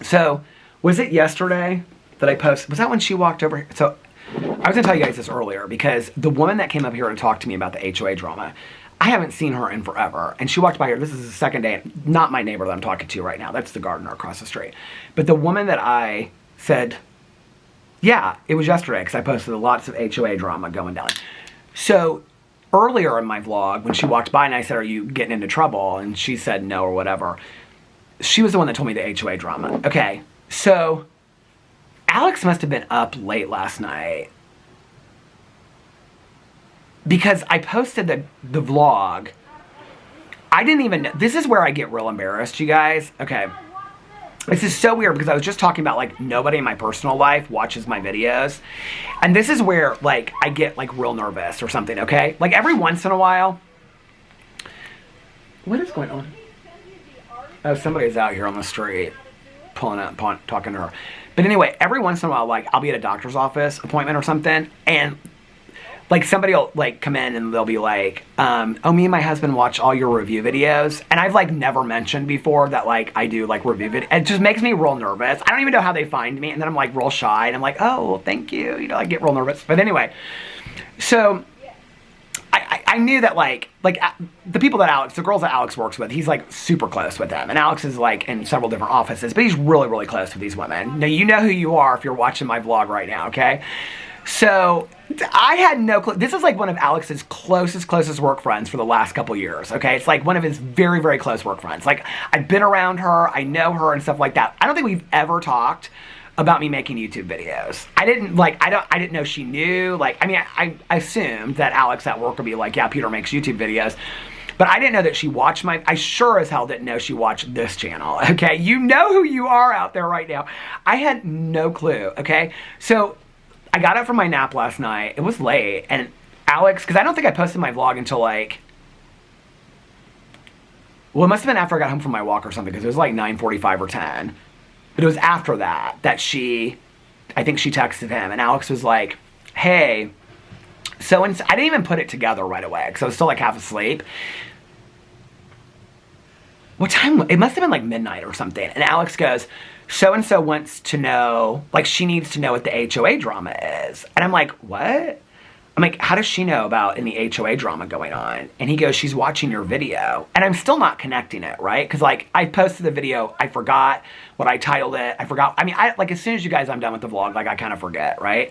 So, was it yesterday that I posted? Was that when she walked over here? So, I was going to tell you guys this earlier because the woman that came up here to talk to me about the HOA drama, I haven't seen her in forever. And she walked by here. This is the second day. Not my neighbor that I'm talking to right now. That's the gardener across the street. But the woman that I said, yeah, it was yesterday because I posted lots of HOA drama going down. So earlier in my vlog, when she walked by and I said, are you getting into trouble? And she said no or whatever. She was the one that told me the HOA drama. Okay, so Alex must have been up late last night. Because I posted the vlog. I didn't even know. This is where I get real embarrassed, you guys. Okay. This is so weird because I was just talking about, like, nobody in my personal life watches my videos. And this is where, like, I get, like, real nervous or something, okay? Like, every once in a while. What is going on? Oh, somebody's out here on the street pulling up, talking to her. But anyway, every once in a while, like, I'll be at a doctor's office appointment or something, and like somebody will like come in and they'll be like, oh, me and my husband watch all your review videos. And I've like never mentioned before that like I do like review videos. It just makes me real nervous. I don't even know how they find me. And then I'm like real shy and I'm like, oh, well, thank you. You know, I get real nervous. But anyway, so I knew that like the people that Alex, the girls that Alex works with, he's like super close with them. And Alex is like in several different offices, but he's really, really close with these women. Now, you know who you are if you're watching my vlog right now, okay? So I had no clue. This is like one of Alex's closest work friends for the last couple years, okay? It's like one of his very, very close work friends. Like, I've been around her, I know her and stuff like that. I don't think we've ever talked about me making YouTube videos. I didn't know she knew. Like, I mean, I assumed that Alex at work would be like, yeah, Peter makes YouTube videos. But I didn't know that she watched I sure as hell didn't know she watched this channel, okay? You know who you are out there right now. I had no clue, okay? So I got up from my nap last night. It was late. And Alex, because I don't think I posted my vlog until like well, it must have been after I got home from my walk or something, because it was like 9:45 or 10. But it was after that I think she texted him, and Alex was like, hey, so and so, I didn't even put it together right away, because I was still like half asleep. What time? It must have been like midnight or something. And Alex goes, so-and-so wants to know, like, she needs to know what the HOA drama is. And I'm like, what? I'm like, how does she know about any HOA drama going on? And he goes, she's watching your video. And I'm still not connecting it, right? Because, like, I posted the video, I forgot what I titled it. I forgot. I mean, like, as soon as you guys, I'm done with the vlog, like, I kind of forget, right?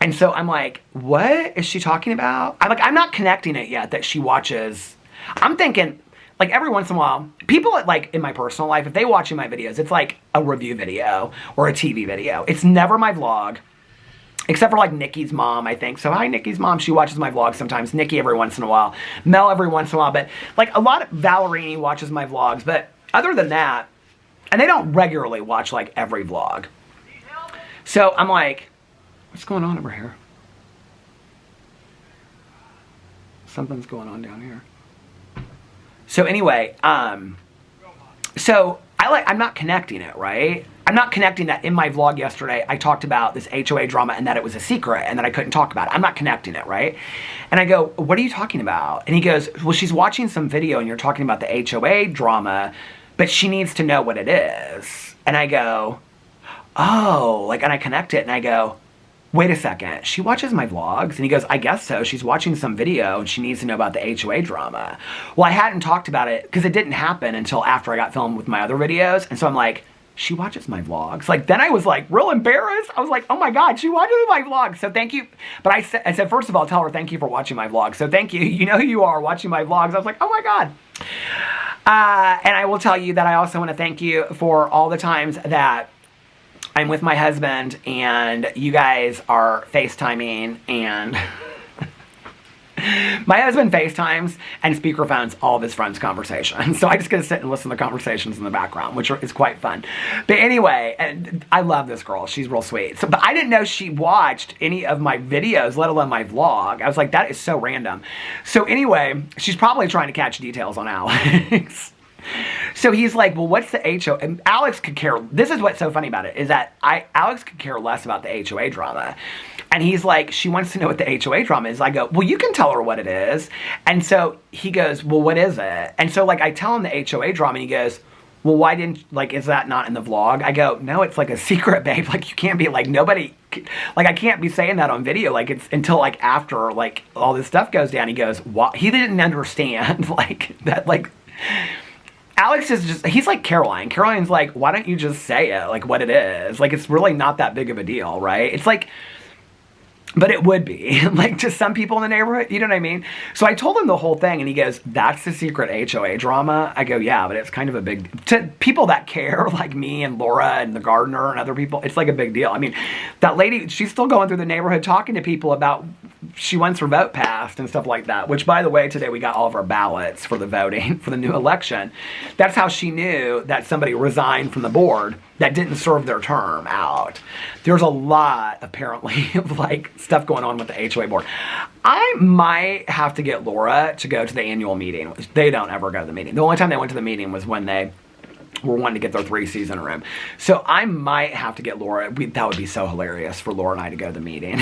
And so I'm like, what is she talking about? I'm not connecting it yet that she watches. I'm thinking, like, every once in a while, people, like, in my personal life, if they watching my videos, it's like a review video or a TV video. It's never my vlog. Except for, like, Nikki's mom, I think. So, hi, Nikki's mom. She watches my vlogs sometimes. Nikki every once in a while. Mel every once in a while. But, like, a lot of Valerini watches my vlogs. But other than that, and they don't regularly watch, like, every vlog. So, I'm like, what's going on over here? Something's going on down here. So, anyway, so I'm not connecting it, right? I'm not connecting that in my vlog yesterday, I talked about this HOA drama and that it was a secret and that I couldn't talk about it. I'm not connecting it, right? And I go, what are you talking about? And he goes, well, she's watching some video and you're talking about the HOA drama, but she needs to know what it is. And I go, oh, like, and I connect it and I go, wait a second, she watches my vlogs? And he goes, I guess so. She's watching some video and she needs to know about the HOA drama. Well, I hadn't talked about it because it didn't happen until after I got filmed with my other videos. And so I'm like, she watches my vlogs. Like, then I was like real embarrassed. I was like, oh my God, she watches my vlogs. So thank you. But I said, first of all, tell her thank you for watching my vlogs. So thank you. You know who you are watching my vlogs. I was like, oh my God. And I will tell you that I also want to thank you for all the times that I'm with my husband and you guys are FaceTiming and my husband FaceTimes and speakerphones all of his friends' conversations. So I just get to sit and listen to the conversations in the background, which is quite fun. But anyway, and I love this girl. She's real sweet. So, but I didn't know she watched any of my videos, let alone my vlog. I was like, that is so random. So anyway, she's probably trying to catch details on Alex. So he's like, well, what's the HOA? And Alex could care. This is what's so funny about it, is that Alex could care less about the HOA drama. And he's like, she wants to know what the HOA drama is. I go, well, you can tell her what it is. And so he goes, well, what is it? And so, like, I tell him the HOA drama, and he goes, well, why didn't, like, is that not in the vlog? I go, no, it's like a secret, babe. Like, you can't be, like, nobody, like, I can't be saying that on video. Like, it's until, like, after, like, all this stuff goes down. He goes, what? He didn't understand, like, that, like, Alex is just, he's like Caroline. Caroline's like, why don't you just say it, like, what it is? Like, it's really not that big of a deal, right? It's like, but it would be, like, to some people in the neighborhood, you know what I mean? So I told him the whole thing, and he goes, that's the secret HOA drama? I go, yeah, but it's kind of a big, to people that care, like me and Laura and the gardener and other people, it's like a big deal. I mean, that lady, she's still going through the neighborhood talking to people about, she wants her vote passed and stuff like that, which, by the way, today we got all of our ballots for the voting for the new election. That's how she knew that somebody resigned from the board that didn't serve their term out. There's a lot, apparently, of, like, stuff going on with the HOA board. I might have to get Laura to go to the annual meeting. They don't ever go to the meeting. The only time they went to the meeting was when they were wanting to get their 3-season room. So I might have to get Laura. That would be so hilarious for Laura and I to go to the meeting.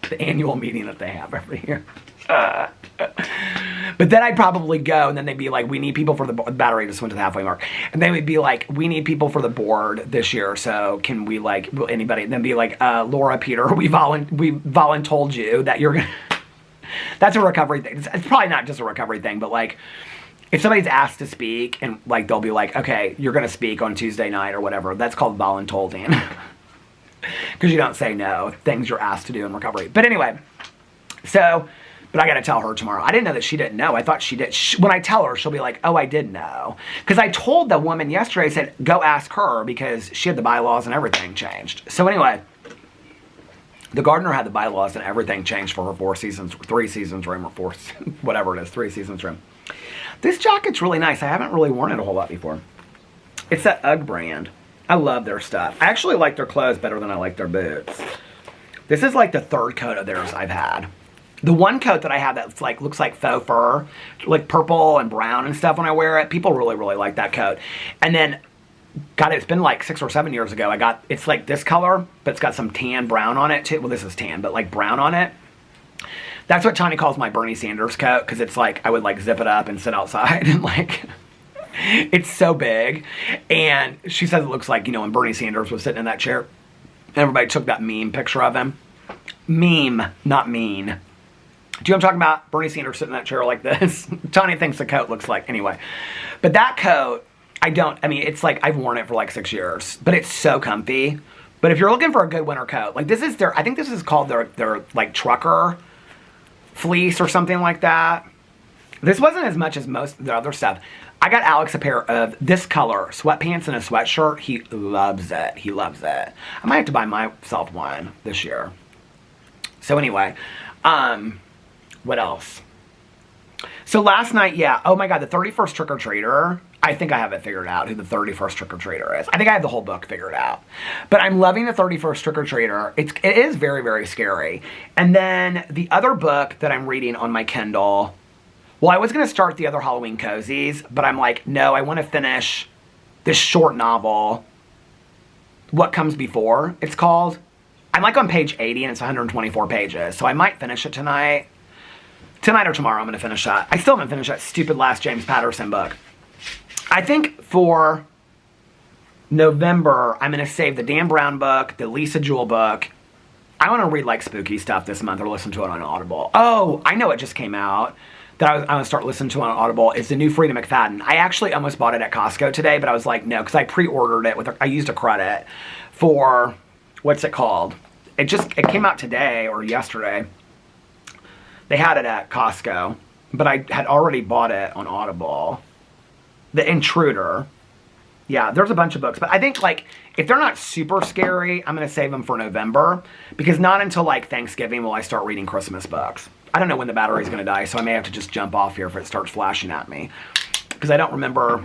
The annual meeting that they have every year. But then I'd probably go, and then they'd be like, we need people for the battery just went to the halfway mark. And they would be like, we need people for the board this year, so can we, like, will anybody? And then be like, Laura, Peter, we told you that you're gonna. That's a recovery thing. It's probably not just a recovery thing, but, like, if somebody's asked to speak, and, like, they'll be like, okay, you're gonna speak on Tuesday night or whatever, that's called voluntolding. Because you don't say no, things you're asked to do in recovery. But anyway, so, but I got to tell her tomorrow. I didn't know that she didn't know. I thought she did. When I tell her, she'll be like, oh, I did know. Because I told the woman yesterday, I said, go ask her, because she had the bylaws and everything changed. So anyway, the gardener had the bylaws and everything changed for her 3 seasons room, or 4, whatever it is, 3 seasons room. This jacket's really nice. I haven't really worn it a whole lot before. It's that UGG brand. I love their stuff. I actually like their clothes better than I like their boots. This is like the 3rd coat of theirs I've had. The one coat that I have that's like looks like faux fur, like purple and brown and stuff when I wear it, people really, really like that coat. And then, God, it's been like 6 or 7 years ago. It's like this color, but it's got some tan brown on it too. Well, this is tan, but like brown on it. That's what Tanya calls my Bernie Sanders coat, because it's like, I would like zip it up and sit outside and like, it's so big. And she says it looks like, you know, when Bernie Sanders was sitting in that chair, everybody took that meme picture of him. Meme, not mean. Do you know what I'm talking about? Bernie Sanders sitting in that chair like this. Tanya thinks the coat looks like, anyway. But that coat, I mean, it's like, I've worn it for like 6 years, but it's so comfy. But if you're looking for a good winter coat, like this is I think this is called their like trucker fleece or something like that. This wasn't as much as most of the other stuff. I got Alex a pair of this color, sweatpants and a sweatshirt. He loves it. He loves it. I might have to buy myself one this year. So anyway, what else? So last night, yeah, oh my God, the 31st trick-or-treater, I think I have it figured out who the 31st trick-or-treater is. I think I have the whole book figured out. But I'm loving the 31st trick-or-treater. It is very, very scary. And then the other book that I'm reading on my Kindle, well, I was going to start the other Halloween cozies, but I'm like, no, I want to finish this short novel, What Comes Before, it's called. I'm like on page 80 and it's 124 pages, so I might finish it tonight. Tonight or tomorrow I'm going to finish that. I still haven't finished that stupid last James Patterson book. I think for November, I'm going to save the Dan Brown book, the Lisa Jewell book. I want to read like spooky stuff this month or listen to it on Audible. Oh, I know it just came out that I want to start listening to on Audible. It's the new Frida McFadden. I actually almost bought it at Costco today, but I was like, no, because I pre-ordered it I used a credit for, what's it called? It came out today or yesterday. They had it at Costco, but I had already bought it on Audible. The Intruder. Yeah, there's a bunch of books, but I think like if they're not super scary, I'm going to save them for November, because not until like Thanksgiving will I start reading Christmas books. I don't know when the battery's going to die, so I may have to just jump off here if it starts flashing at me, because I don't remember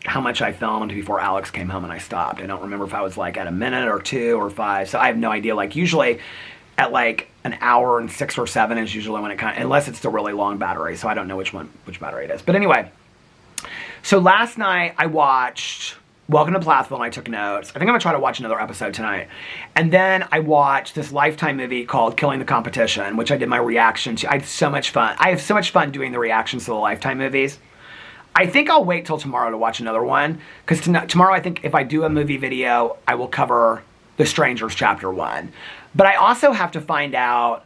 how much I filmed before Alex came home and I stopped. I don't remember if I was like at a minute or 2 or 5, so I have no idea. Like usually at like an hour and 6 or 7 is usually when it kind of, unless it's the really long battery, so I don't know which battery it is. But anyway, so last night I watched Welcome to Plathville and I took notes. I think I'm going to try to watch another episode tonight. And then I watched this Lifetime movie called Killing the Competition, which I did my reaction to. I had so much fun. I have so much fun doing the reactions to the Lifetime movies. I think I'll wait till tomorrow to watch another one, because tomorrow I think if I do a movie video, I will cover The Strangers Chapter 1. But I also have to find out,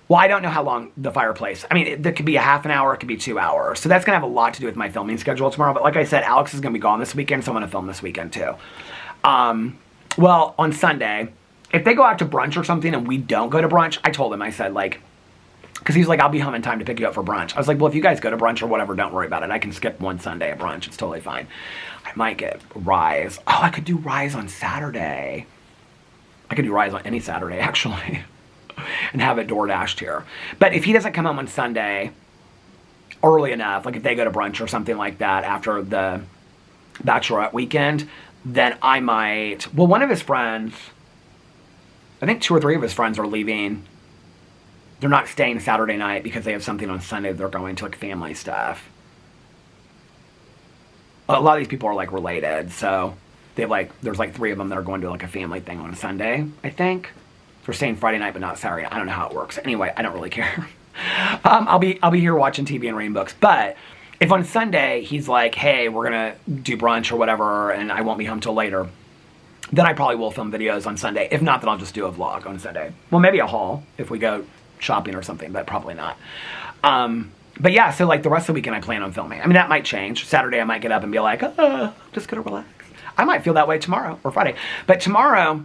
well, I don't know how long The Fireplace. I mean, that could be a half an hour, it could be 2 hours. So that's going to have a lot to do with my filming schedule tomorrow. But like I said, Alex is going to be gone this weekend, so I'm going to film this weekend too. Well, on Sunday, if they go out to brunch or something and we don't go to brunch, I told him, I said like, because he's like, I'll be home in time to pick you up for brunch. I was like, well, if you guys go to brunch or whatever, don't worry about it. I can skip one Sunday at brunch. It's totally fine. I might get Rise. Oh, I could do Rise on Saturday. I could do Rise on any Saturday, actually, and have it DoorDashed here. But if he doesn't come home on Sunday early enough, like if they go to brunch or something like that after the Bachelorette weekend, then I might, well, one of his friends, I think 2 or 3 of his friends are leaving. They're not staying Saturday night because they have something on Sunday. They're going to like family stuff. A lot of these people are like related, so they have like, there's like 3 of them that are going to like a family thing on Sunday, I think. They're staying Friday night but not Saturday. I don't know how it works. Anyway, I don't really care. I'll be here watching TV and reading books. But if on Sunday he's like, hey, we're gonna do brunch or whatever, and I won't be home till later, then I probably will film videos on Sunday. If not, then I'll just do a vlog on Sunday. Well, maybe a haul if we go shopping or something, but probably not. But yeah, so like the rest of the weekend I plan on filming. I mean, that might change. Saturday I might get up and be like, I'm just gonna relax. I might feel that way tomorrow or Friday. But tomorrow,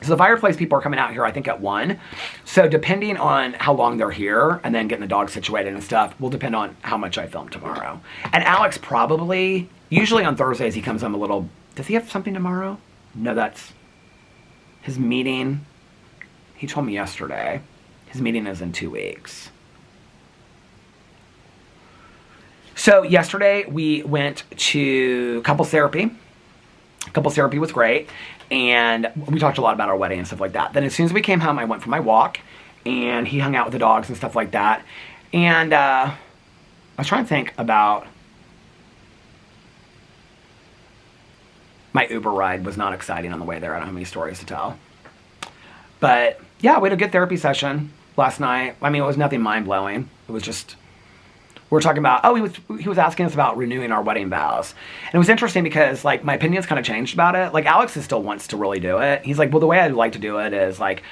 so the Fireplace people are coming out here I think at 1. So depending on how long they're here and then getting the dog situated and stuff will depend on how much I film tomorrow. And Alex probably, usually on Thursdays he comes home a little, does he have something tomorrow? No, that's his meeting. He told me yesterday. His meeting is in 2 weeks. So yesterday we went to couples therapy. Couples therapy was great. And we talked a lot about our wedding and stuff like that. Then as soon as we came home, I went for my walk. and he hung out with the dogs and stuff like that. And I was trying to think about my Uber ride. Was not exciting on the way there. I don't have any stories to tell. But yeah, we had a good therapy session last night. I mean, it was nothing mind-blowing. It was just, we were talking about, he was asking us about renewing our wedding vows. And it was interesting because, like, my opinion's kind of changed about it. Like, Alex still wants to really do it. He's like, well, the way I'd like to do it is, like,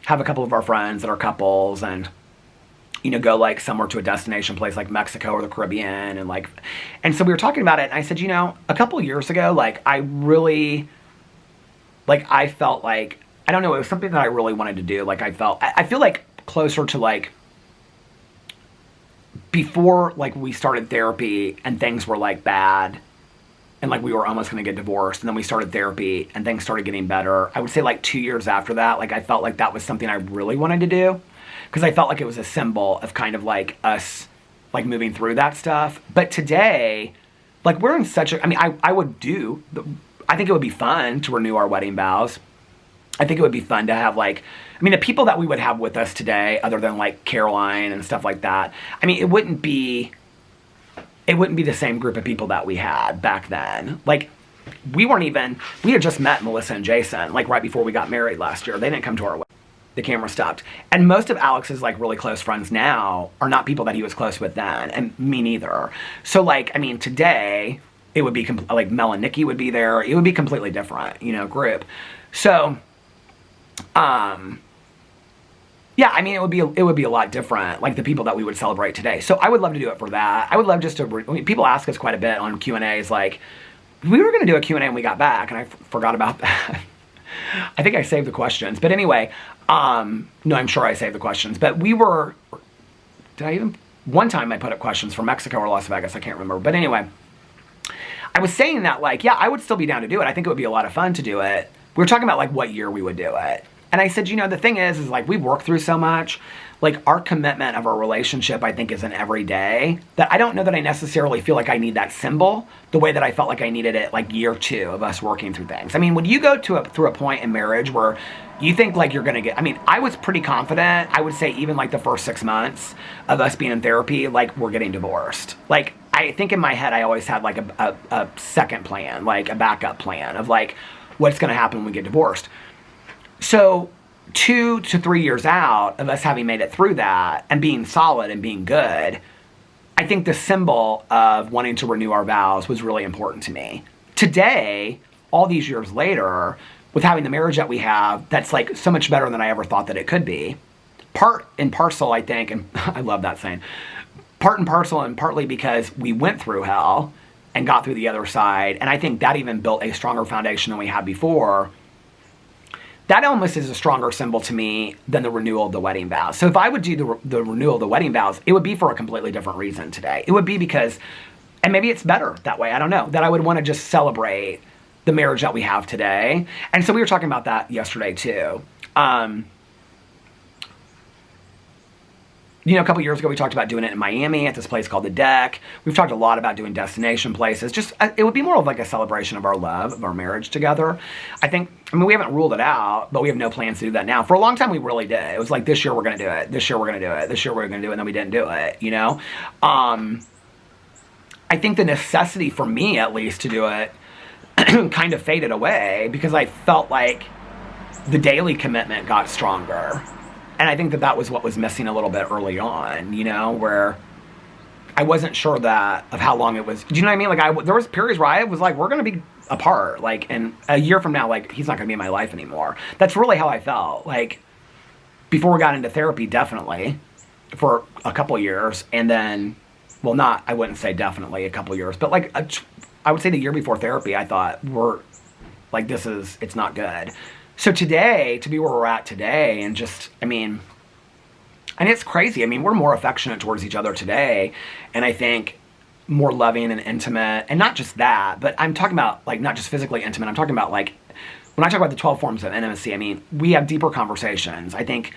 have a couple of our friends that are couples and, you know, go, like, somewhere to a destination place like Mexico or the Caribbean. And so we were talking about it, and I said, you know, a couple of years ago, like, I felt like, I don't know, it was something that I really wanted to do. Like, I feel like closer to, like, before, like, we started therapy and things were, like, bad and, like, we were almost going to get divorced, and then we started therapy and things started getting better. I would say, like, 2 years after that, like, I felt like that was something I really wanted to do because I felt like it was a symbol of kind of, like, us, like, moving through that stuff. But today, like, we're in such a, I mean, I think it would be fun to renew our wedding vows. I think it would be fun to have, like, I mean, the people that we would have with us today, other than, like, Caroline and stuff like that, I mean, it wouldn't be the same group of people that we had back then. Like, we had just met Melissa and Jason, like, right before we got married last year. They didn't come to our wedding. The camera stopped. And most of Alex's, like, really close friends now are not people that he was close with then, and me neither. So, like, I mean, today, it would be, like, Mel and Nikki would be there. It would be completely different, you know, group. So, yeah, I mean, it would be a lot different, like the people that we would celebrate today. So I would love to do it for that. I would love just to, I mean, people ask us quite a bit on Q&As, like, we were going to do a Q&A when we got back, and I forgot about that. I think I saved the questions. But anyway, no, I'm sure I saved the questions. But one time I put up questions for Mexico or Las Vegas, I can't remember. But anyway, I was saying that, like, yeah, I would still be down to do it. I think it would be a lot of fun to do it. We were talking about, like, what year we would do it. And I said, you know, the thing is like, we've worked through so much. Like, our commitment of our relationship, I think, is an everyday, that I don't know that I necessarily feel like I need that symbol the way that I felt like I needed it, like, year 2 of us working through things. I mean, when you go through a point in marriage where you think, like, you're going to get, I mean, I was pretty confident, I would say even, like, the first 6 months of us being in therapy, like, we're getting divorced. Like, I think in my head, I always had, like, a second plan, like, a backup plan of, like, what's going to happen when we get divorced. So 2 to 3 years out of us having made it through that and being solid and being good, I think the symbol of wanting to renew our vows was really important to me. Today, all these years later, with having the marriage that we have, that's, like, so much better than I ever thought that it could be. Part and parcel, I think, and I love that saying, part and parcel, and partly because we went through hell and got through the other side, and I think that even built a stronger foundation than we had before. That almost is a stronger symbol to me than the renewal of the wedding vows. So if I would do the renewal of the wedding vows, it would be for a completely different reason today. It would be because, and maybe it's better that way, I don't know, that I would want to just celebrate the marriage that we have today. And so we were talking about that yesterday too. You know, a couple years ago, we talked about doing it in Miami at this place called The Deck. We've talked a lot about doing destination places. Just, it would be more of like a celebration of our love, of our marriage together. I mean, we haven't ruled it out, but we have no plans to do that now. For a long time, we really did. It was like, this year we're going to do it. This year we're going to do it. This year we're going to do it, and then we didn't do it, you know? I think the necessity for me, at least, to do it kind of faded away because I felt like the daily commitment got stronger. And I think that was what was missing a little bit early on, you know, where I wasn't sure of how long it was. Do you know what I mean? Like, there was periods where I was like, we're going to be apart. Like, and a year from now, like, he's not going to be in my life anymore. That's really how I felt. Like, before we got into therapy, definitely, for a couple years. And then, well, I wouldn't say definitely a couple years, but like, I would say the year before therapy, I thought, it's not good. So today, to be where we're at today, and just, I mean, and it's crazy. I mean, we're more affectionate towards each other today, and I think more loving and intimate, and not just that, but I'm talking about, like, not just physically intimate, I'm talking about, like, when I talk about the 12 forms of intimacy, I mean, we have deeper conversations. I think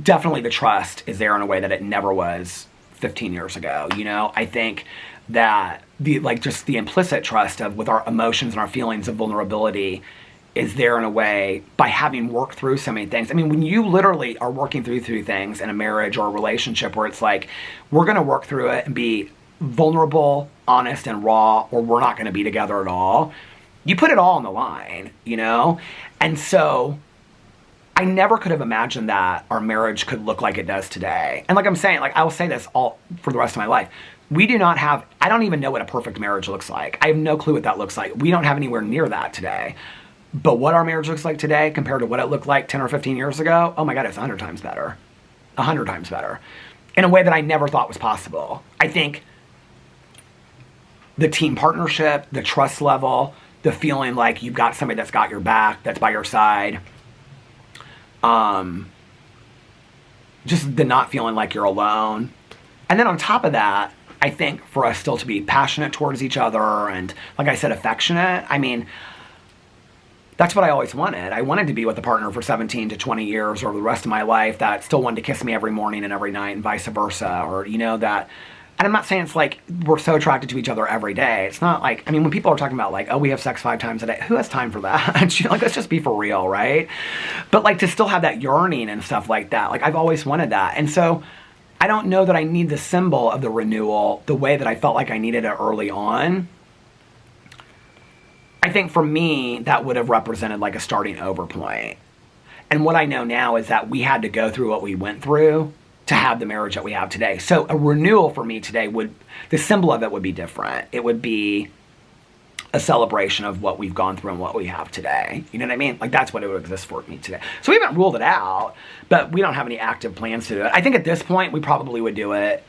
definitely the trust is there in a way that it never was 15 years ago, you know? I think that just the implicit trust with our emotions and our feelings of vulnerability is there in a way by having worked through so many things. I mean, when you literally are working through things in a marriage or a relationship where it's like, we're going to work through it and be vulnerable, honest, and raw, or we're not going to be together at all. You put it all on the line, you know? And so I never could have imagined that our marriage could look like it does today. And like I'm saying, like I will say this all for the rest of my life. We do not have, I don't even know what a perfect marriage looks like. I have no clue what that looks like. We don't have anywhere near that today. But what our marriage looks like today compared to what it looked like 10 or 15 years ago, oh my God, it's 100 times better. 100 times better. In a way that I never thought was possible. I think the team partnership, the trust level, the feeling like you've got somebody that's got your back, that's by your side. Just the not feeling like you're alone. And then on top of that, I think for us still to be passionate towards each other and, like I said, affectionate. I mean, that's what I always wanted. I wanted to be with a partner for 17 to 20 years or the rest of my life that still wanted to kiss me every morning and every night and vice versa. Or, you know, that... And I'm not saying it's like we're so attracted to each other every day. It's not like, I mean, when people are talking about like, oh, we have sex 5 times a day, who has time for that? You know, like, let's just be for real, right? But like to still have that yearning and stuff like that, like I've always wanted that. And so I don't know that I need the symbol of the renewal the way that I felt like I needed it early on. I think for me, that would have represented like a starting over point. And what I know now is that we had to go through what we went through to have the marriage that we have today. So a renewal for me today would, the symbol of it would be different. It would be a celebration of what we've gone through and what we have today. You know what I mean? Like that's what it would exist for me today. So we haven't ruled it out, but we don't have any active plans to do it. I think at this point, we probably would do it.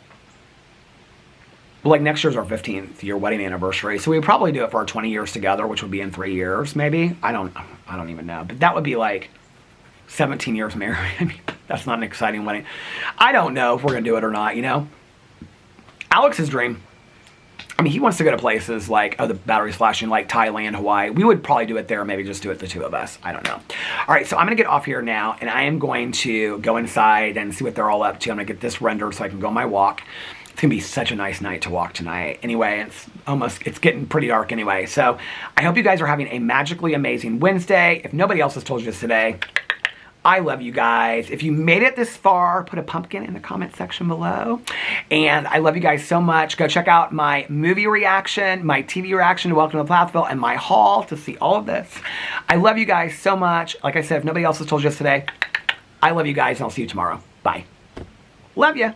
Like next year's our 15th year wedding anniversary. So we would probably do it for our 20 years together, which would be in 3 years, maybe. I don't even know. But that would be like 17 years married. I mean, that's not an exciting wedding. I don't know if we're going to do it or not, you know? Alex's dream, I mean, he wants to go to places like, oh, the battery's flashing, like Thailand, Hawaii. We would probably do it there, maybe just do it the two of us. I don't know. All right, so I'm going to get off here now, and I am going to go inside and see what they're all up to. I'm going to get this rendered so I can go on my walk. It's going to be such a nice night to walk tonight. Anyway, it's getting pretty dark anyway. So I hope you guys are having a magically amazing Wednesday. If nobody else has told you this today, I love you guys. If you made it this far, put a pumpkin in the comment section below. And I love you guys so much. Go check out my movie reaction, my TV reaction to Welcome to Plathville, and my haul to see all of this. I love you guys so much. Like I said, if nobody else has told you this today, I love you guys, and I'll see you tomorrow. Bye. Love ya.